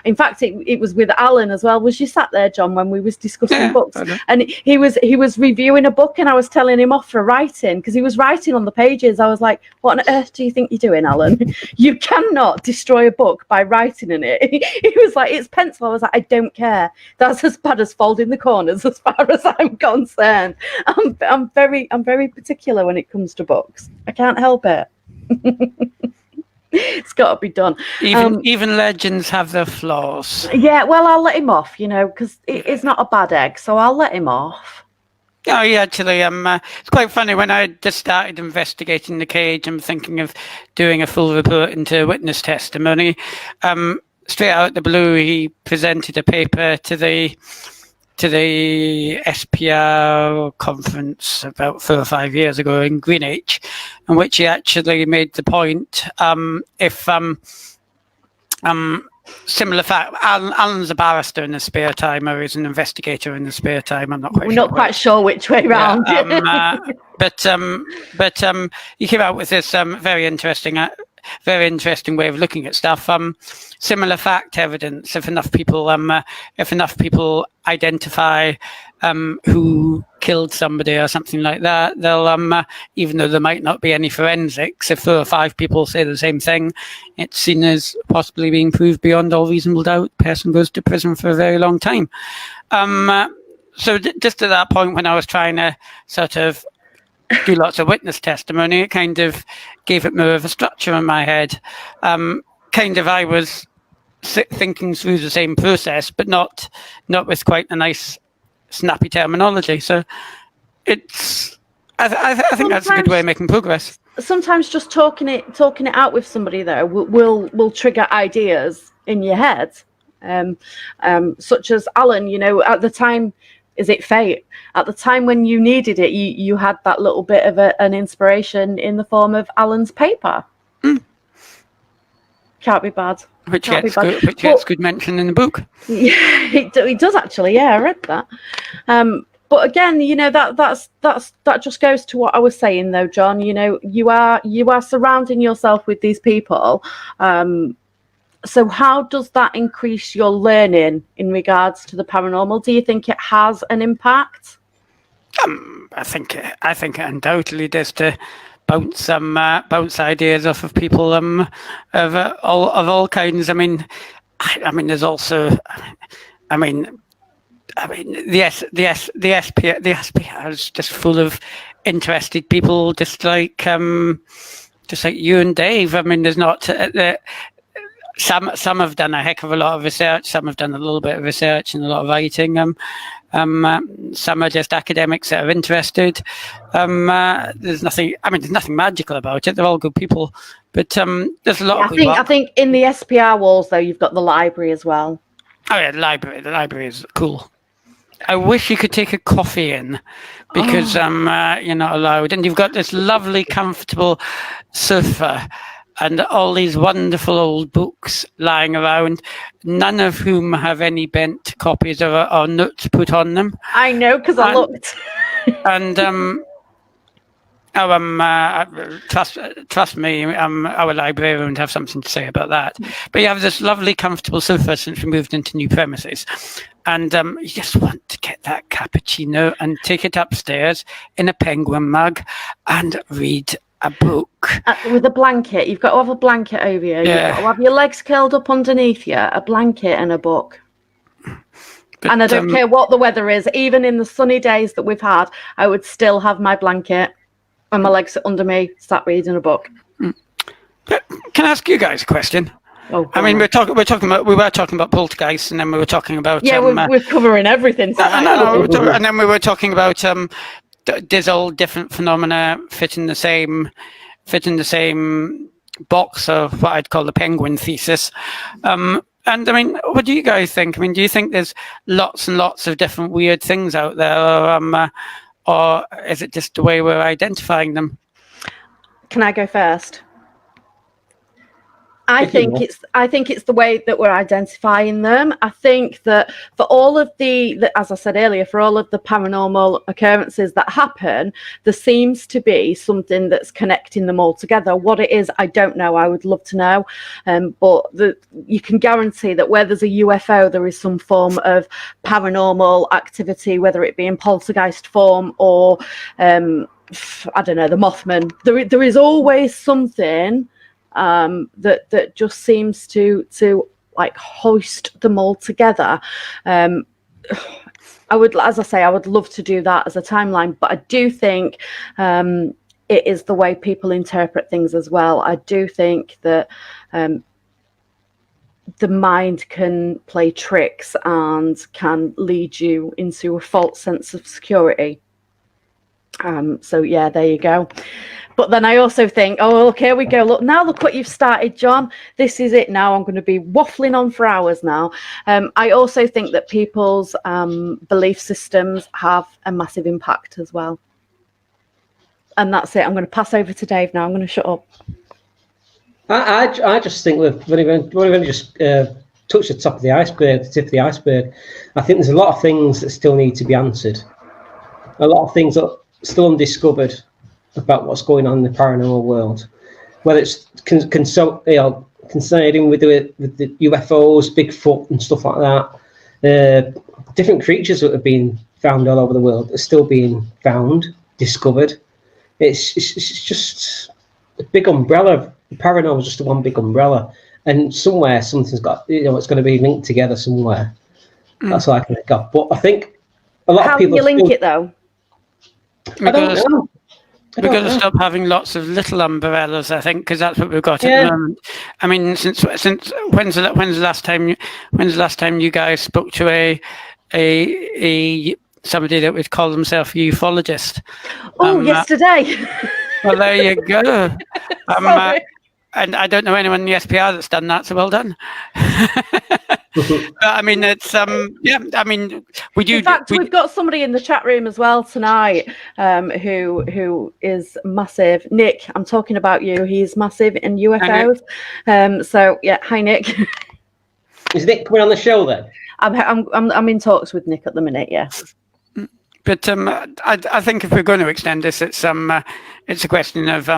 In fact, it was with Alan as well. Was you sat there, John, when we was discussing books? And he was reviewing a book, and I was telling him off for writing because he was writing on the pages. I was like, "What on earth do you think you're doing, Alan? You cannot destroy a book by writing in it." He was like, "It's pencil." I was like, "I don't care. That's as bad as folding the corners as far as I'm concerned." I'm very particular when it comes to books. I can't help it. It's got to be done. Even legends have their flaws. Yeah, well, I'll let him off, because it's not a bad egg, so I'll let him off. Oh, yeah, actually, it's quite funny. When I just started investigating the cage, I'm thinking of doing a full report into witness testimony. Straight out of the blue, he presented a paper to the SPR conference about 4 or 5 years ago in Greenwich, in which he actually made the point, similar fact, Alan's a barrister in the spare time, or is an investigator in the spare time. I'm not quite. We're not quite sure which way round. But he came out with this very interesting way of looking at stuff. Similar fact evidence. If enough people identify who killed somebody or something like that, they'll even though there might not be any forensics, if 4 or 5 people say the same thing, it's seen as possibly being proved beyond all reasonable doubt. Person goes to prison for a very long time. So just at that point, when I was trying to sort of do lots of witness testimony, it kind of gave it more of a structure in my head. I was thinking through the same process, but not with quite a nice, snappy terminology. So it's, I think that's a good way of making progress. Sometimes just talking it out with somebody though will trigger ideas in your head, such as Alan. At the time. Is it fate? At the time when you needed it, you had that little bit of an inspiration in the form of Alan's paper. Can't be bad. Which gets good mention in the book. Yeah, it does actually. Yeah, I read that. But again, that just goes to what I was saying though, John. You are surrounding yourself with these people. So how does that increase your learning in regards to the paranormal? Do you think it has an impact? I think it undoubtedly does, to bounce ideas off of people of all kinds. I mean, there's also, the SPR is just full of interested people, just like you and Dave. I mean, there's not. Some have done a heck of a lot of research. Some have done a little bit of research and a lot of writing. Some are just academics that are interested. There's nothing magical about it. They're all good people, but there's a lot of good work. I think in the SPR walls though, you've got the library as well. Oh yeah, the library is cool. I wish you could take a coffee in, because you're not allowed. And you've got this lovely, comfortable sofa. and all these wonderful old books lying around, none of whom have any bent copies or notes put on them. I know, because I looked. And trust me, our librarian would have something to say about that. But you have this lovely, comfortable sofa since we moved into new premises. And you just want to get that cappuccino and take it upstairs in a penguin mug and read a book. With a blanket. You've got to have a blanket over you. Yeah. You've got to have your legs curled up underneath you, a blanket and a book. But, and I don't care what the weather is. Even in the sunny days that we've had, I would still have my blanket and my legs under me, sat reading a book. But can I ask you guys a question? Oh, I mean, we were talking about Poltergeist, and then we were talking about we're covering everything tonight. No, and then we were talking about these all different phenomena fit in the same box of what I'd call the penguin thesis. And I mean, what do you guys think? I mean, do you think there's lots and lots of different weird things out there, or is it just the way we're identifying them? Can I go first? I think it's the way that we're identifying them. I think that for all of as I said earlier, for all of the paranormal occurrences that happen, there seems to be something that's connecting them all together. What it is, I don't know. I would love to know. But you can guarantee that where there's a UFO, there is some form of paranormal activity, whether it be in poltergeist form or, I don't know, the Mothman. There is always something that just seems to like hoist them all together. I would love to do that as a timeline, but I do think it is the way people interpret things as well. I do think that the mind can play tricks and can lead you into a false sense of security. So yeah, there you go. But then I also think, oh, look, here we go. Look what you've started, John. This is it now. I'm going to be waffling on for hours now. I also think that people's belief systems have a massive impact as well. And that's it. I'm going to pass over to Dave now. I'm going to shut up. I just think we've only just touched the top of the iceberg, the tip of the iceberg. I think there's a lot of things that still need to be answered. A lot of things that are still undiscovered about what's going on in the paranormal world, whether it's concerning with the UFOs, Bigfoot, and stuff like that. Different creatures that have been found all over the world are still being found, discovered. It's just a big umbrella. The paranormal is just one big umbrella, and somewhere something's got, it's going to be linked together somewhere. That's all I can think of. But I think a lot of people. How do you link it though? I don't know. We've got to stop having lots of little umbrellas, I think, because that's what we've got at the moment. I mean, since when's the last time you guys spoke to a somebody that would call themselves a ufologist? Yesterday. Well, there you go. And I don't know anyone in the SPR that's done that, so well done. I mean, it's I mean, we do. In fact, we've got somebody in the chat room as well tonight, who is massive. Nick, I'm talking about you. He's massive in UFOs. So yeah, hi Nick. Is Nick coming on the show then? I'm in talks with Nick at the minute. Yeah. But I think if we're going to extend this, it's a question of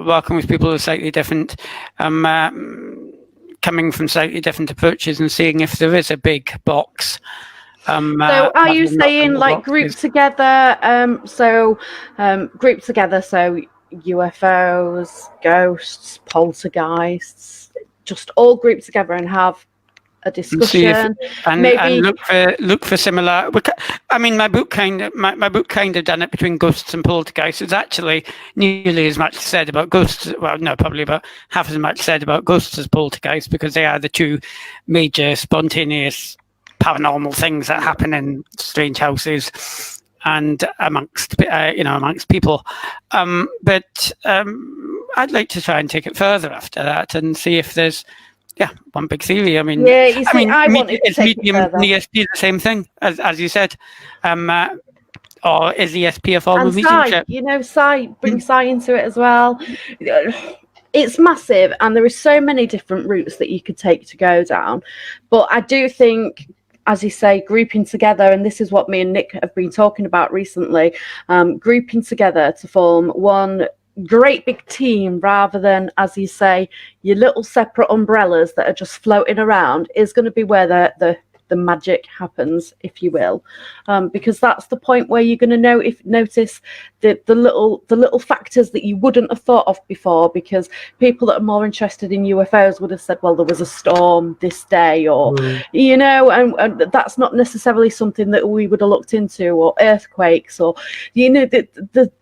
working with people who are slightly different, coming from slightly different approaches, and seeing if there is a big box. So are you saying like group together? Group together. So UFOs, ghosts, poltergeists, just all grouped together and have a discussion, and look for similar. I mean, my book kind of done it between ghosts and poltergeists. It's actually nearly as much said about ghosts. Well, no, probably about half as much said about ghosts as poltergeists, because they are the two major spontaneous paranormal things that happen in strange houses and amongst people. But I'd like to try and take it further after that and see if there's. Yeah, one big theory. I mean, I wanted to take medium and ESP the same thing as you said, or is ESP a form of mediumship? Psi, bring Psi into it as well. it's massive, and there are so many different routes that you could take to go down. But I do think, as you say, grouping together, and this is what me and Nick have been talking about recently, grouping together to form one great big team rather than, as you say, your little separate umbrellas that are just floating around is going to be where the magic happens, if you will, because that's the point where you're going to notice the little factors that you wouldn't have thought of before, because people that are more interested in UFOs would have said, well, there was a storm this day, or you know, and that's not necessarily something that we would have looked into, or earthquakes, or you know,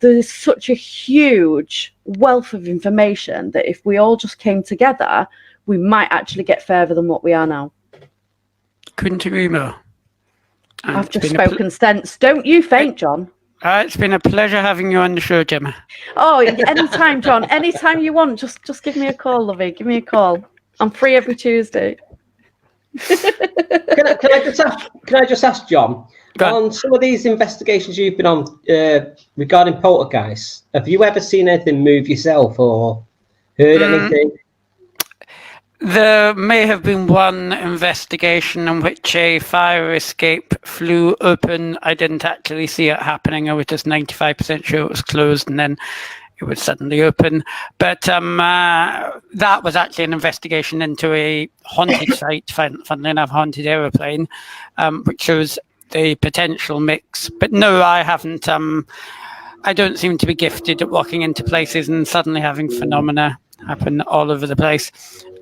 there's such a huge wealth of information that if we all just came together, we might actually get further than what we are now. Couldn't agree more. And I've just spoken sense. Don't you faint, John. It's been a pleasure having you on the show, Gemma. Oh, anytime, John. Anytime you want. Just give me a call, lovey. Give me a call. I'm free every Tuesday. Can I just ask John, on some of these investigations you've been on regarding poltergeists, have you ever seen anything move yourself or heard anything? There may have been one investigation in which a fire escape flew open. I didn't actually see it happening. I was just 95% sure it was closed, and then it would suddenly open. But that was actually an investigation into a haunted site, funnily enough, haunted aeroplane, which shows the potential mix. But no, I haven't. I don't seem to be gifted at walking into places and suddenly having phenomena happen all over the place.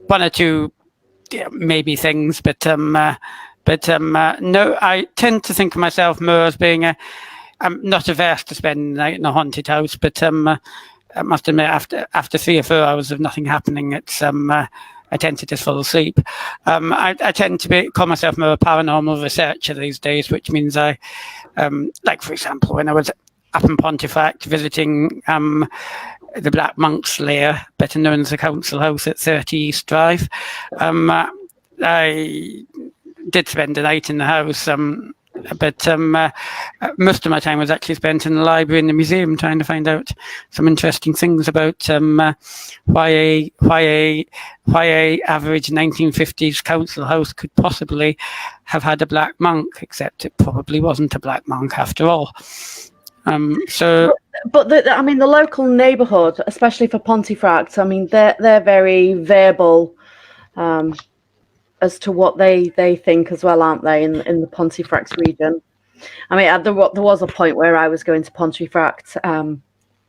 One or two, maybe things, but no. I tend to think of myself more as being I'm not averse to spending the night in a haunted house, but I must admit, after 3 or 4 hours of nothing happening, it's I tend to just fall asleep. I tend to call myself more a paranormal researcher these days, which means I, like for example, when I was up in Pontefract visiting the Black Monk's lair, better known as the Council House at 30 East Drive. I did spend a night in the house, but most of my time was actually spent in the library and the museum trying to find out some interesting things about why a average 1950s council house could possibly have had a black monk, except it probably wasn't a black monk after all. But the local neighbourhood, especially for Pontefract, I mean, they're very verbal as to what they think as well, aren't they? In the Pontefract region, I mean, there was a point where I was going to Pontefract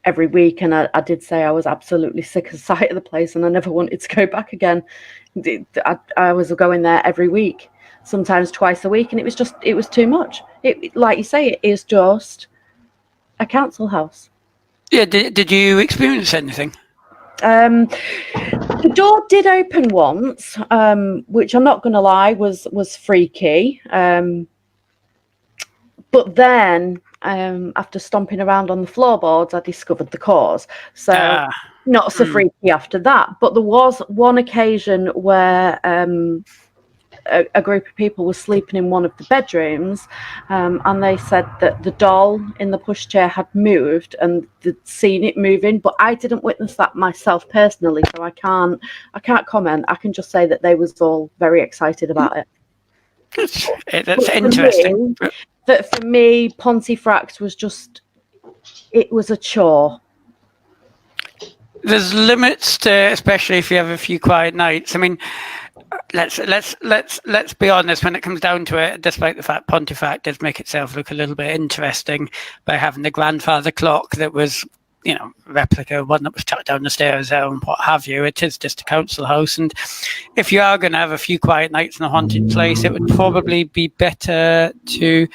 every week, and I did say I was absolutely sick of sight of the place, and I never wanted to go back again. I was going there every week, sometimes twice a week, and it was too much. It, like you say, it is just a council house. Yeah, did you experience anything? The door did open once, which I'm not going to lie was freaky. But then, after stomping around on the floorboards, I discovered the cause. So not so freaky after that. But there was one occasion where a group of people were sleeping in one of the bedrooms, and they said that the doll in the pushchair had moved and they'd seen it moving, but I didn't witness that myself personally, so I can't comment. I can just say that they was all very excited about it. That's interesting. For me, Pontefract was it was a chore. There's limits to, especially if you have a few quiet nights. I mean, let's be honest. When it comes down to it, despite the fact Pontefract does make itself look a little bit interesting by having the grandfather clock that was, replica one that was tucked down the stairs there and what have you, it is just a council house. And if you are going to have a few quiet nights in a haunted place, it would probably be better to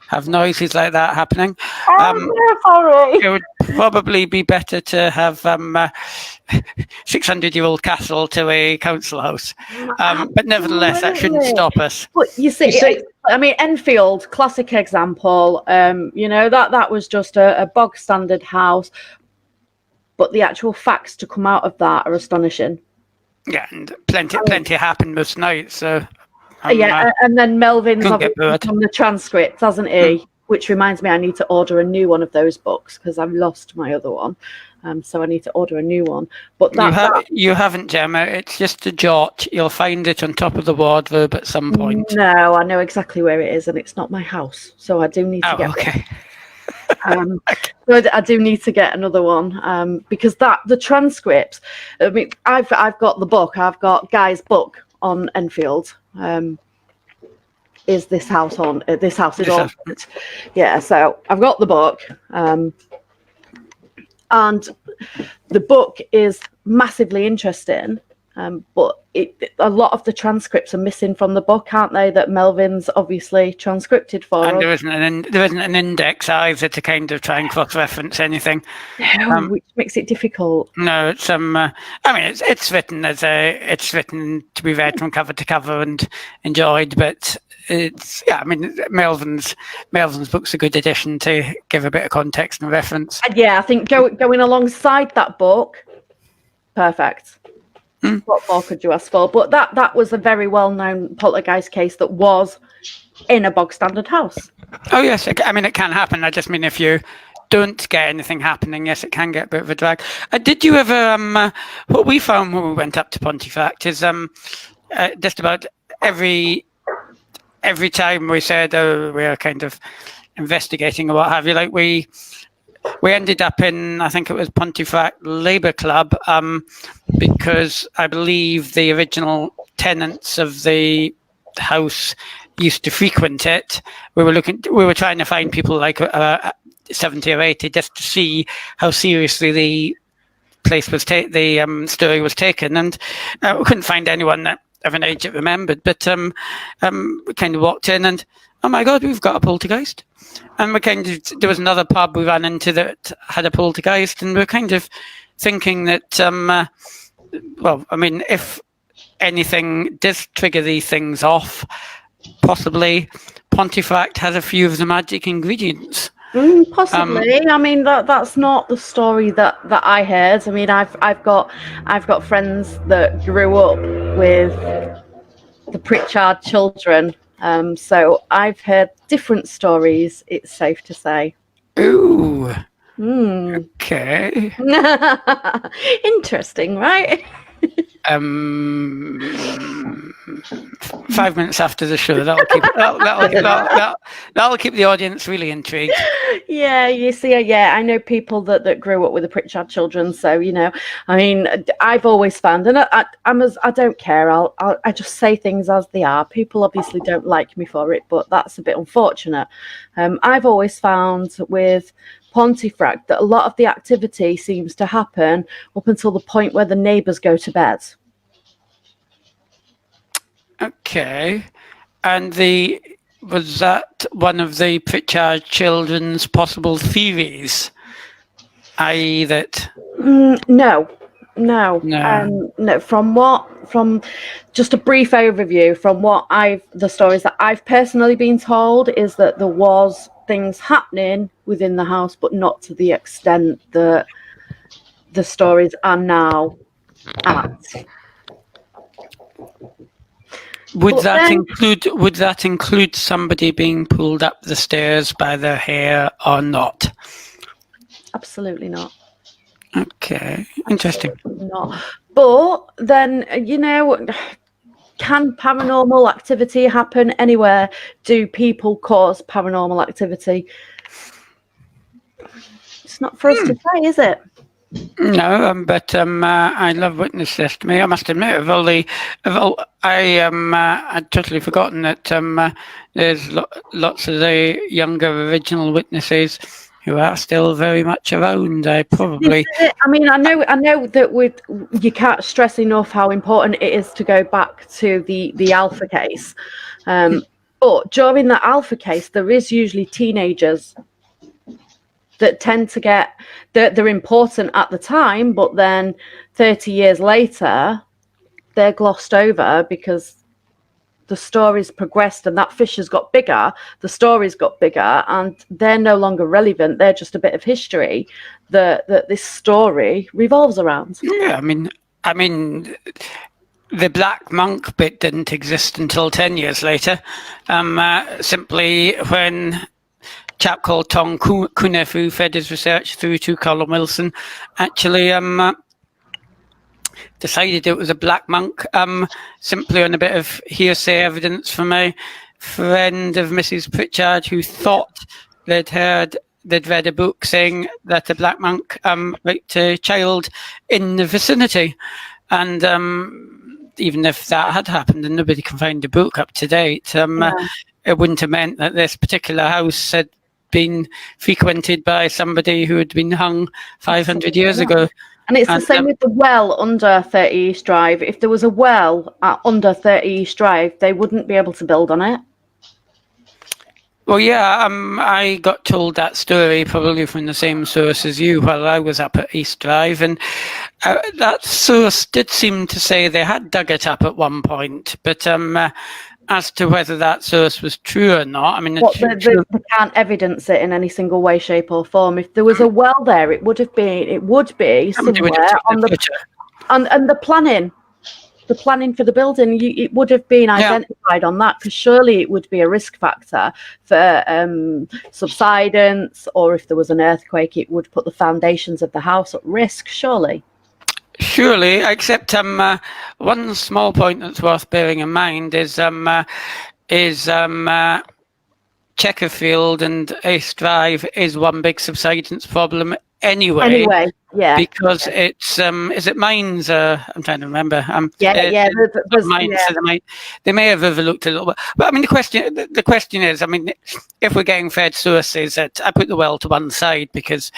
have noises like that happening. It would probably be better to have 600-year-old castle to a council house. But nevertheless, that shouldn't stop us. But you see, I mean, Enfield, classic example. That was just a bog standard house, but the actual facts to come out of that are astonishing. Yeah, and plenty happened most nights. So and then Melvin's obviously on the transcript, hasn't he? which reminds me, I need to order a new one of those books because I've lost my other one. So I need to order a new one. But you haven't, Gemma. It's just a jot. You'll find it on top of the wardrobe at some point. No, I know exactly where it is, and it's not my house. So I do need to get okay. So I do need to get another one because the transcripts. I mean, I've got the book. I've got Guy's book on Enfield. Is this house on? This house is on. Yeah. So I've got the book, and the book is massively interesting. But a lot of the transcripts are missing from the book, aren't they? That Melvin's obviously transcripted for. And there isn't an index either to kind of try and cross-reference anything. No, which makes it difficult. No, it's I mean, it's written it's written to be read from cover to cover and enjoyed, but it's I mean, Melvin's book's a good addition to give a bit of context and reference. And yeah, I think going alongside that book, perfect. What more could you ask for? But that was a very well-known poltergeist case that was in a bog standard house. Oh yes, I mean it can happen. I just mean if you don't get anything happening, yes, it can get a bit of a drag. Did you ever? What we found when we went up to Pontefract is just about every time we said, oh, we're kind of investigating or what have you, like we ended up in, I think it was Pontefract Labour Club, because I believe the original tenants of the house used to frequent it. We were trying to find people like 70 or 80 just to see how seriously the place was the story was taken, and we couldn't find anyone that of an age that remembered. But we kind of walked in and, oh my God, we've got a poltergeist. And there was another pub we ran into that had a poltergeist, and we're kind of thinking that, well, I mean, if anything does trigger these things off, possibly Pontefract has a few of the magic ingredients. Possibly. I mean, that's not the story that I heard. I mean, I've got friends that grew up with the Pritchard children. So I've heard different stories, it's safe to say. Ooh. Okay. Interesting, right? 5 minutes after the show, that'll keep the audience really intrigued. Yeah, you see, I know people that grew up with the Pritchard children, so I mean, I've always found, and I don't care. I just say things as they are. People obviously don't like me for it, but that's a bit unfortunate. I've always found with Pontefract that a lot of the activity seems to happen up until the point where the neighbours go to bed. Okay. And was that one of the Pritchard children's possible theories? I.e. that... No. From just a brief overview, from the stories that I've personally been told is that there was things happening within the house, but not to the extent that the stories are now at. Would that include somebody being pulled up the stairs by their hair or not? Absolutely not. Okay, interesting. Absolutely not. But then, can paranormal activity happen anywhere? Do people cause paranormal activity? It's not for us to say, is it? No, but I love witness testimony. I must admit, I'd totally forgotten that there's lots of the younger original witnesses who are still very much around. I mean, I know that you can't stress enough how important it is to go back to the Alpha case. But during the Alpha case, there is usually teenagers that tend to they're important at the time, but then 30 years later, they're glossed over because the story's progressed and that fish has got bigger, the story's got bigger, and they're no longer relevant. They're just a bit of history that this story revolves around. Yeah, I mean, the Black Monk bit didn't exist until 10 years later, simply when chap called Tom Cunniff, who fed his research through to Colin Wilson, actually decided it was a black monk, simply on a bit of hearsay evidence from a friend of Mrs. Pritchard who thought they'd read a book saying that a black monk raped a child in the vicinity. And even if that had happened and nobody can find the book up to date, it wouldn't have meant that this particular house had been frequented by somebody who had been hung 500 years ago. And it's the same with the well under 30 East Drive. If there was a well under 30 East Drive, they wouldn't be able to build on it. Well, yeah, I got told that story probably from the same source as you while I was up at East Drive, and that source did seem to say they had dug it up at one point, but as to whether that source was true or not, I mean, they can't evidence it in any single way, shape, or form. If there was a well there, it would be somewhere on the planning. The planning for the building, it would have been identified on that, because surely it would be a risk factor for subsidence, or if there was an earthquake, it would put the foundations of the house at risk, surely. Surely, except one small point that's worth bearing in mind is Chequerfield and East Drive is one big subsidence problem anyway, yeah, because it's is it mines? I'm trying to remember. Mines. They may have overlooked a little bit, but I mean the question is, I mean, if we're getting fed sources, I put the well to one side because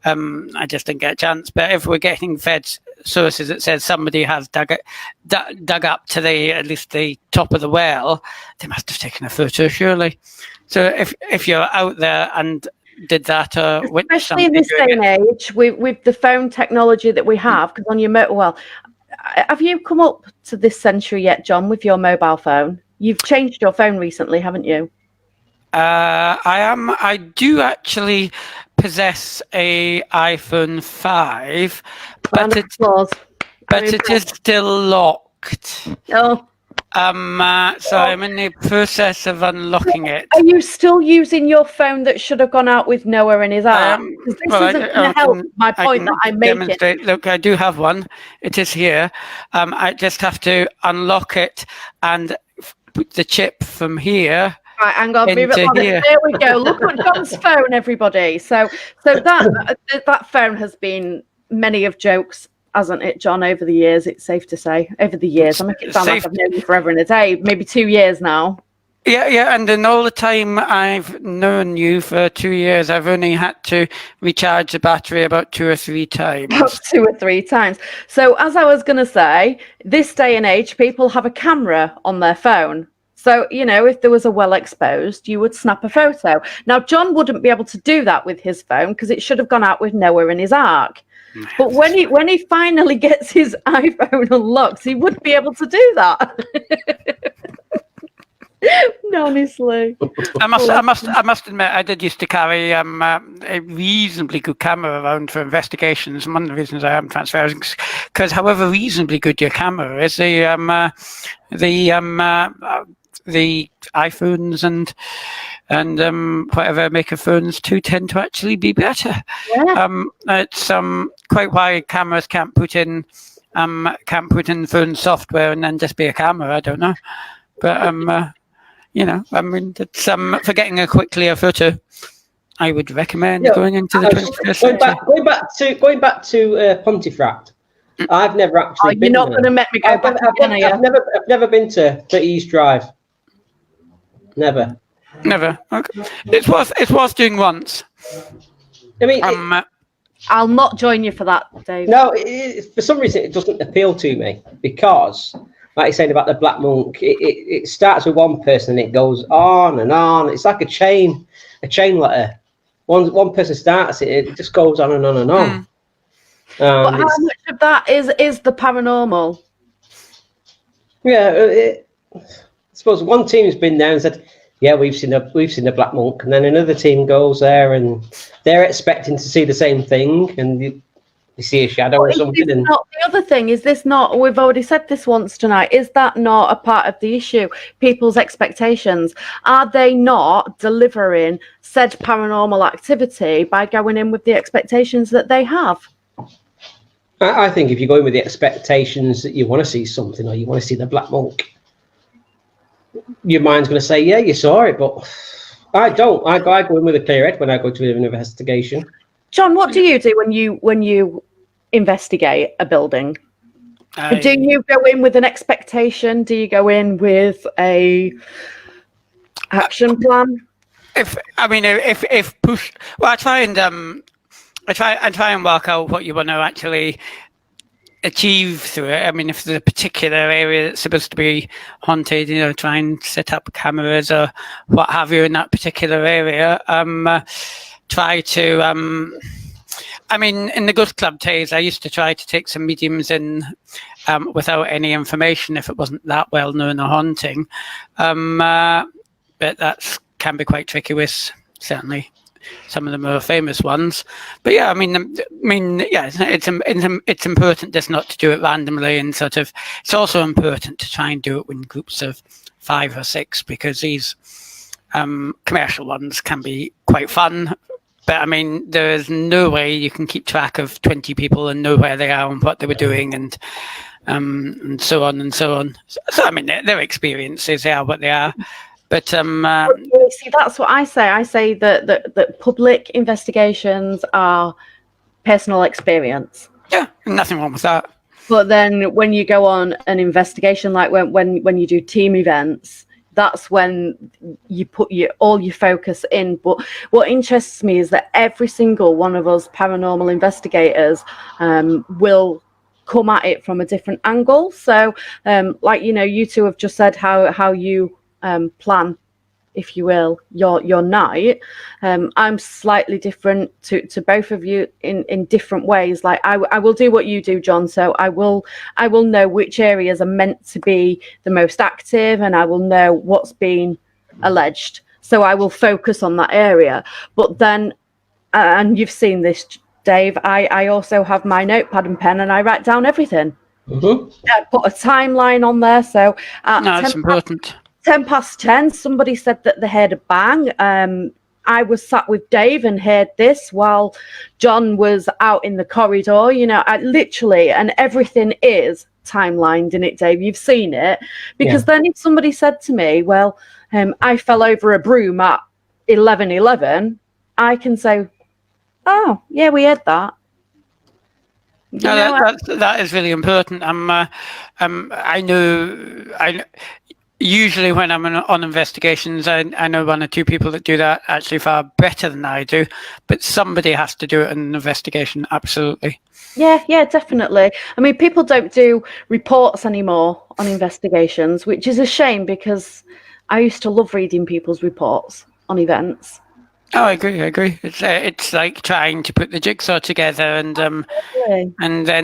I just didn't get a chance. But if we're getting fed sources that says somebody has dug up to at least the top of the well, they must have taken a photo, surely. So if you're out there and did that, especially in this day and age, with the phone technology that we have, because on your well, have you come up to this century yet, John, with your mobile phone? You've changed your phone recently, haven't you? I do actually possess a iPhone 5, but it is still locked. Oh. So I'm in the process of unlocking it. Are you still using your phone that should have gone out with Noah in his arm? This isn't going to help my point that I'm making. Look, I do have one. It is here. I just have to unlock it and put the chip from here. Right, hang on. There we go. Look at John's phone, everybody. So that phone has been many of jokes, hasn't it, John, over the years? It's safe to say. Over the years. I make it sound like I've known you forever and a day. Maybe 2 years now. Yeah. And in all the time I've known you for 2 years, I've only had to recharge the battery about 2 or 3 times. About 2 or 3 times. So as I was going to say, this day and age, people have a camera on their phone. So, if there was a well exposed, you would snap a photo. Now, John wouldn't be able to do that with his phone because it should have gone out with Noah in his ark. But when he finally gets his iPhone unlocked, he would be able to do that. No, honestly. I must admit, I did used to carry a reasonably good camera around for investigations. And one of the reasons I am transferring is because, however reasonably good your camera is, the iPhones and whatever maker phones too tend to actually be better. Yeah. It's quite why cameras can't put in phone software and then just be a camera. I don't know, but I mean, it's for getting a quick clear photo. I would recommend going into the 21st century. Going back to Pontefract. I've never actually. You're not going to make me go back again, are you? I've never been to the East Drive. Never. Okay. It's worth doing once. I mean, I'll not join you for that, Dave. No, for some reason it doesn't appeal to me because, like you said about the Black Monk, it starts with one person and it goes on and on. It's like a chain letter. One person starts it, it just goes on and on and on. But how much of that is the paranormal? Yeah, I suppose one team has been there and said, "Yeah, we've seen the Black Monk," and then another team goes there and they're expecting to see the same thing, and You see a shadow or something. And Not the other thing, is this not, we've already said this once tonight, is that not a part of the issue? People's expectations. Are they not delivering said paranormal activity by going in with the expectations that they have? I think if you go in with the expectations that you want to see something, or you want to see the Black Monk, your mind's going to say, yeah, you saw it, but I don't. I go in with a clear head when I go to an investigation. John, what do you do when you investigate a building? Do you go in with an expectation? Do you go in with a action plan? If push, well, I try and work out what you want to actually achieve through it. I mean, if there's a particular area that's supposed to be haunted, try and set up cameras or what have you in that particular area. Try to, I mean, in the Ghost Club days, I used to try to take some mediums in without any information if it wasn't that well known a haunting. But that can be quite tricky with certainly some of the more famous ones. But yeah, I mean, yeah, it's important just not to do it randomly, and sort of, it's also important to try and do it in groups of 5 or 6, because these commercial ones can be quite fun. But I mean, there is no way you can keep track of 20 people and know where they are and what they were doing, and so on and so on. So I mean, their experiences, they are what they are. But see, that's what I say. I say that public investigations are personal experience. Yeah, nothing wrong with that. But then when you go on an investigation, like when you do team events, that's when you put all your focus in. But what interests me is that every single one of us paranormal investigators will come at it from a different angle. So, like, you two have just said how you plan, if you will, your night. I'm slightly different to both of you in different ways. Like I will do what you do, John. So I will know which areas are meant to be the most active, and I will know what's been alleged. So I will focus on that area. But then, and you've seen this, Dave, I also have my notepad and pen, and I write down everything. Mm-hmm. I put a timeline on there. So that's important. 10 past 10, somebody said that they heard a bang. I was sat with Dave and heard this while John was out in the corridor. I literally, and everything is timelined in it, Dave. You've seen it. Because then if somebody said to me, well, I fell over a broom at 11:11, I can say, oh, yeah, we heard that. That is really important. I know. Usually when I'm on investigations, I know 1 or 2 people that do that actually far better than I do, but somebody has to do it in an investigation, absolutely. Yeah, definitely. I mean, people don't do reports anymore on investigations, which is a shame, because I used to love reading people's reports on events. Oh, I agree. It's like trying to put the jigsaw together, and then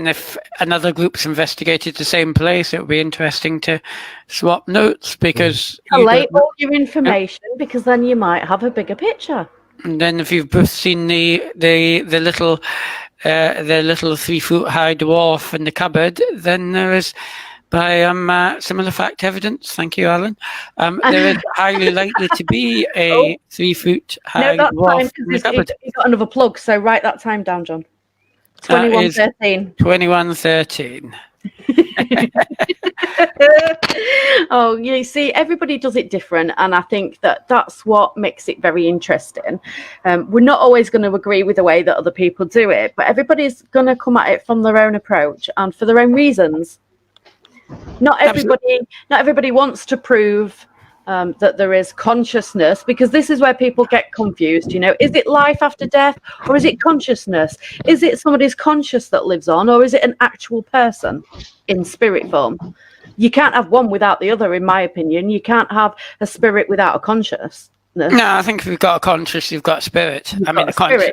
if another group's investigated the same place, it would be interesting to swap notes, because collate all your information, because then you might have a bigger picture. And then if you've both seen the little 3-foot high dwarf in the cupboard, then there is, by similar fact evidence, thank you, Alan, there is highly likely to be a 3-foot high dwarf in the cupboard. You've got another plug, so write that time down, John. 21:13. 21:13. Oh, you see, everybody does it different, and I think that's what makes it very interesting. We're not always going to agree with the way that other people do it, but everybody's going to come at it from their own approach and for their own reasons. Not everybody wants to prove that there is consciousness, because this is where people get confused. Is it life after death, or is it consciousness? Is it somebody's conscious that lives on, or is it an actual person in spirit form? You can't have one without the other, in my opinion. You can't have a spirit without a consciousness. No, I think if you've got a conscious, you've got a spirit. A conscious.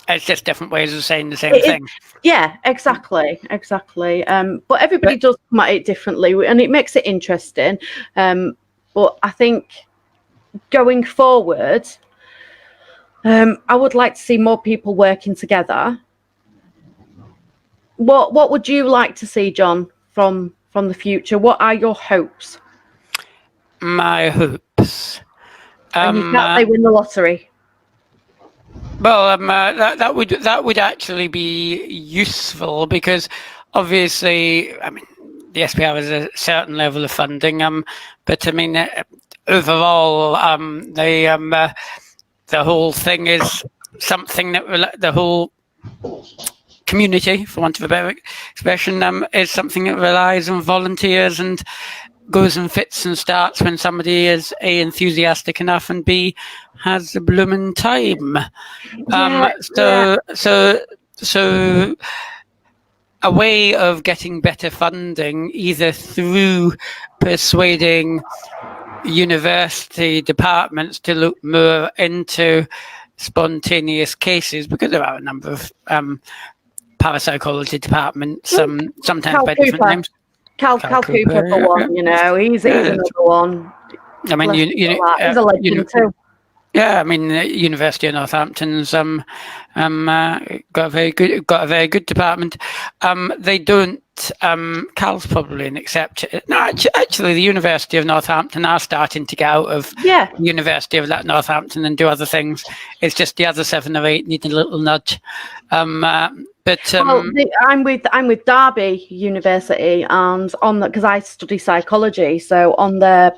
It's just different ways of saying the same thing. Yeah, exactly. But everybody does come at it differently, and it makes it interesting. But I think going forward, I would like to see more people working together. What would you like to see, John, from the future? What are your hopes? My hopes. And you can't say win the lottery. Well, that would actually be useful because obviously, I mean, the SPR has a certain level of funding, but I mean, overall, the whole thing is something that the whole community, for want of a better expression, is something that relies on volunteers and goes in fits and starts when somebody is A, enthusiastic enough, and B, has a blooming time. So a way of getting better funding, either through persuading university departments to look more into spontaneous cases, because there are a number of parapsychology departments, sometimes by different names. Cal Cooper, for one, he's another one. I mean, he's a legend too. Yeah, I mean, the University of Northampton's got a very good department. They don't. Cal's probably an exception. No, actually, the University of Northampton are starting to get out of the University of Northampton and do other things. It's just the other 7 or 8 need a little nudge. I'm with Derby University, and because I study psychology, so on their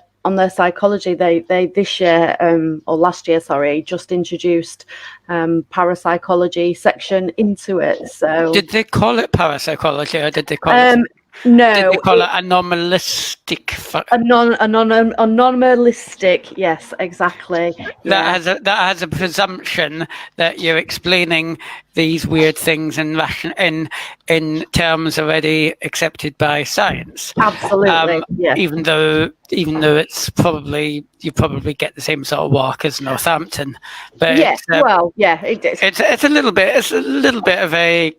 psychology, they this year or last year, sorry, just introduced parapsychology section into it. So did they call it parapsychology, or did they call it? No. Did they call it anomalistic? Anomalistic, yes, exactly. That has a presumption that you're explaining these weird things in terms already accepted by science. Absolutely, yes. Even though it's probably you probably get the same sort of walk as Northampton, but it is. It's a little bit of a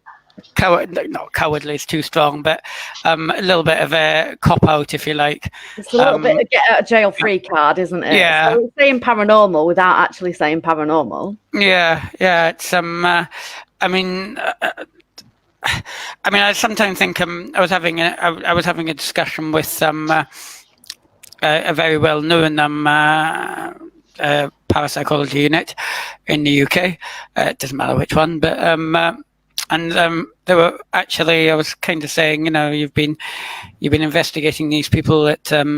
not cowardly is too strong, but a little bit of a cop out, if you like. It's a little bit of a get out of jail free card, isn't it? Yeah. So it's saying paranormal without actually saying paranormal. Yeah. It's I sometimes think I was having a discussion with a very well known parapsychology unit in the UK. It doesn't matter which one, but and they were actually, I was kind of saying, you've been investigating these people at for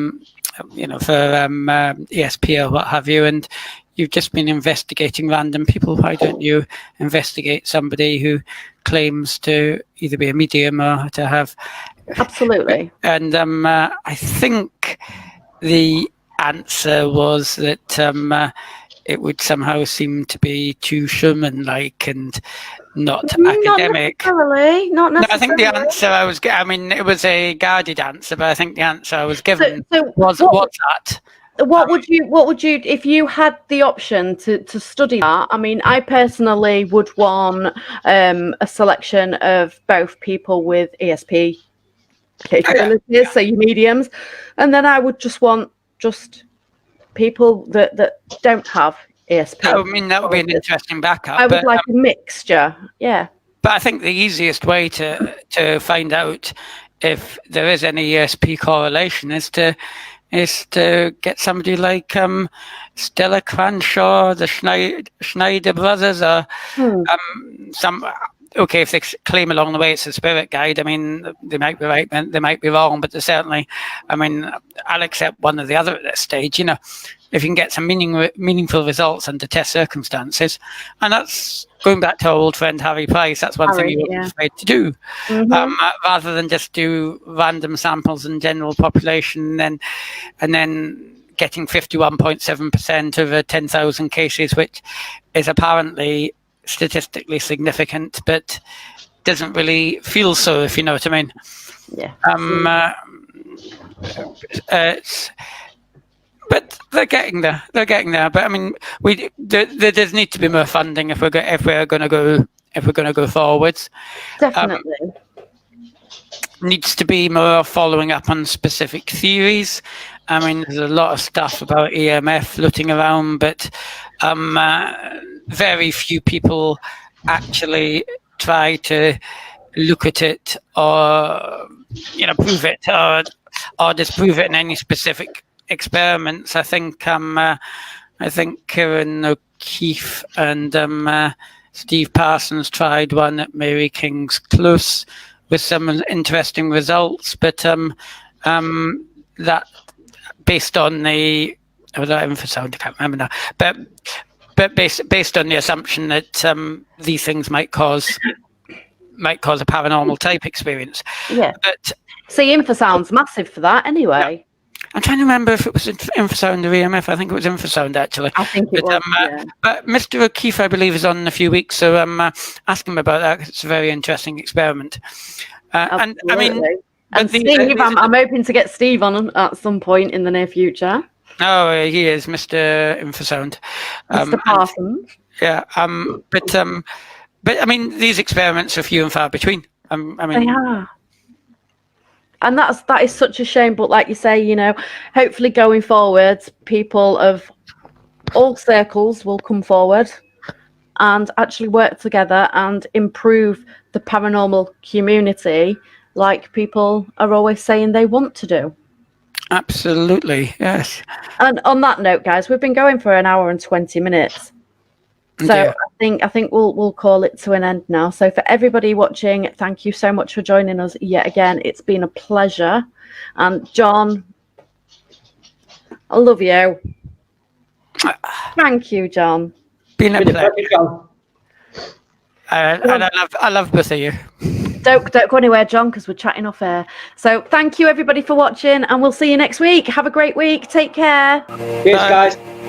ESP or what have you, and you've just been investigating random people. Why don't you investigate somebody who claims to either be a medium or to have? Absolutely. And I think the answer was that it would somehow seem to be too shaman-like and not academic. Not necessarily. No, I think the answer it was a guarded answer, but I think the answer I was given was that. What would you, if you had the option to study that? I mean, I personally would want a selection of both people with ESP capabilities, so your mediums, and then I would just want people that don't have ESP. I mean, that would be an interesting backup. I would like a mixture, yeah. But I think the easiest way to find out if there is any ESP correlation is to get somebody like Stella Cranshaw, the Schneider brothers, or some. Okay, if they claim along the way it's a spirit guide, I mean, they might be right, and they might be wrong, but certainly, I mean, I'll accept one or the other at this stage. If you can get some meaningful results under test circumstances, and that's going back to our old friend Harry Price. That's one thing you wouldn't be afraid to do, rather than just do random samples in general population, and then getting 51.7% over 10,000 cases, which is apparently statistically significant, but doesn't really feel so, if you know what I mean. Yeah. But they're getting there. But I mean, there does need to be more funding if we're going to go forwards. Definitely. Needs to be more following up on specific theories. I mean, there's a lot of stuff about EMF floating around, but very few people actually try to look at it or prove it or disprove it in any specific experiments. I think Kieran O'Keefe and Steve Parsons tried one at Mary King's Close with some interesting results, but that based on the infrasound, I can't remember now, but based on the assumption that these things might cause a paranormal type experience. Yeah. But see, infrasound's massive for that anyway. Yeah. I'm trying to remember if it was infrasound or EMF. I think it was infrasound, actually. I think it was, yeah. But Mr. O'Keefe, I believe, is on in a few weeks, so ask him about that, 'cause it's a very interesting experiment. And I mean... And Steve, I'm hoping to get Steve on at some point in the near future. Oh, he is, Mr. Infrasound. Mr. Parsons. Yeah, but I mean, these experiments are few and far between. I mean, they are. And that is such a shame, but like you say, hopefully going forward, people of all circles will come forward and actually work together and improve the paranormal community like people are always saying they want to do. Absolutely, yes. And on that note, guys, we've been going for an hour and 20 minutes. So yeah. I think we'll call it to an end now. So for everybody watching, thank you so much for joining us yet again. It's been a pleasure. And John, I love you. Thank you, John. Been a pleasure. And I love both of you. Don't go anywhere, John, because we're chatting off air. So thank you, everybody, for watching, and we'll see you next week. Have a great week. Take care. Cheers, guys.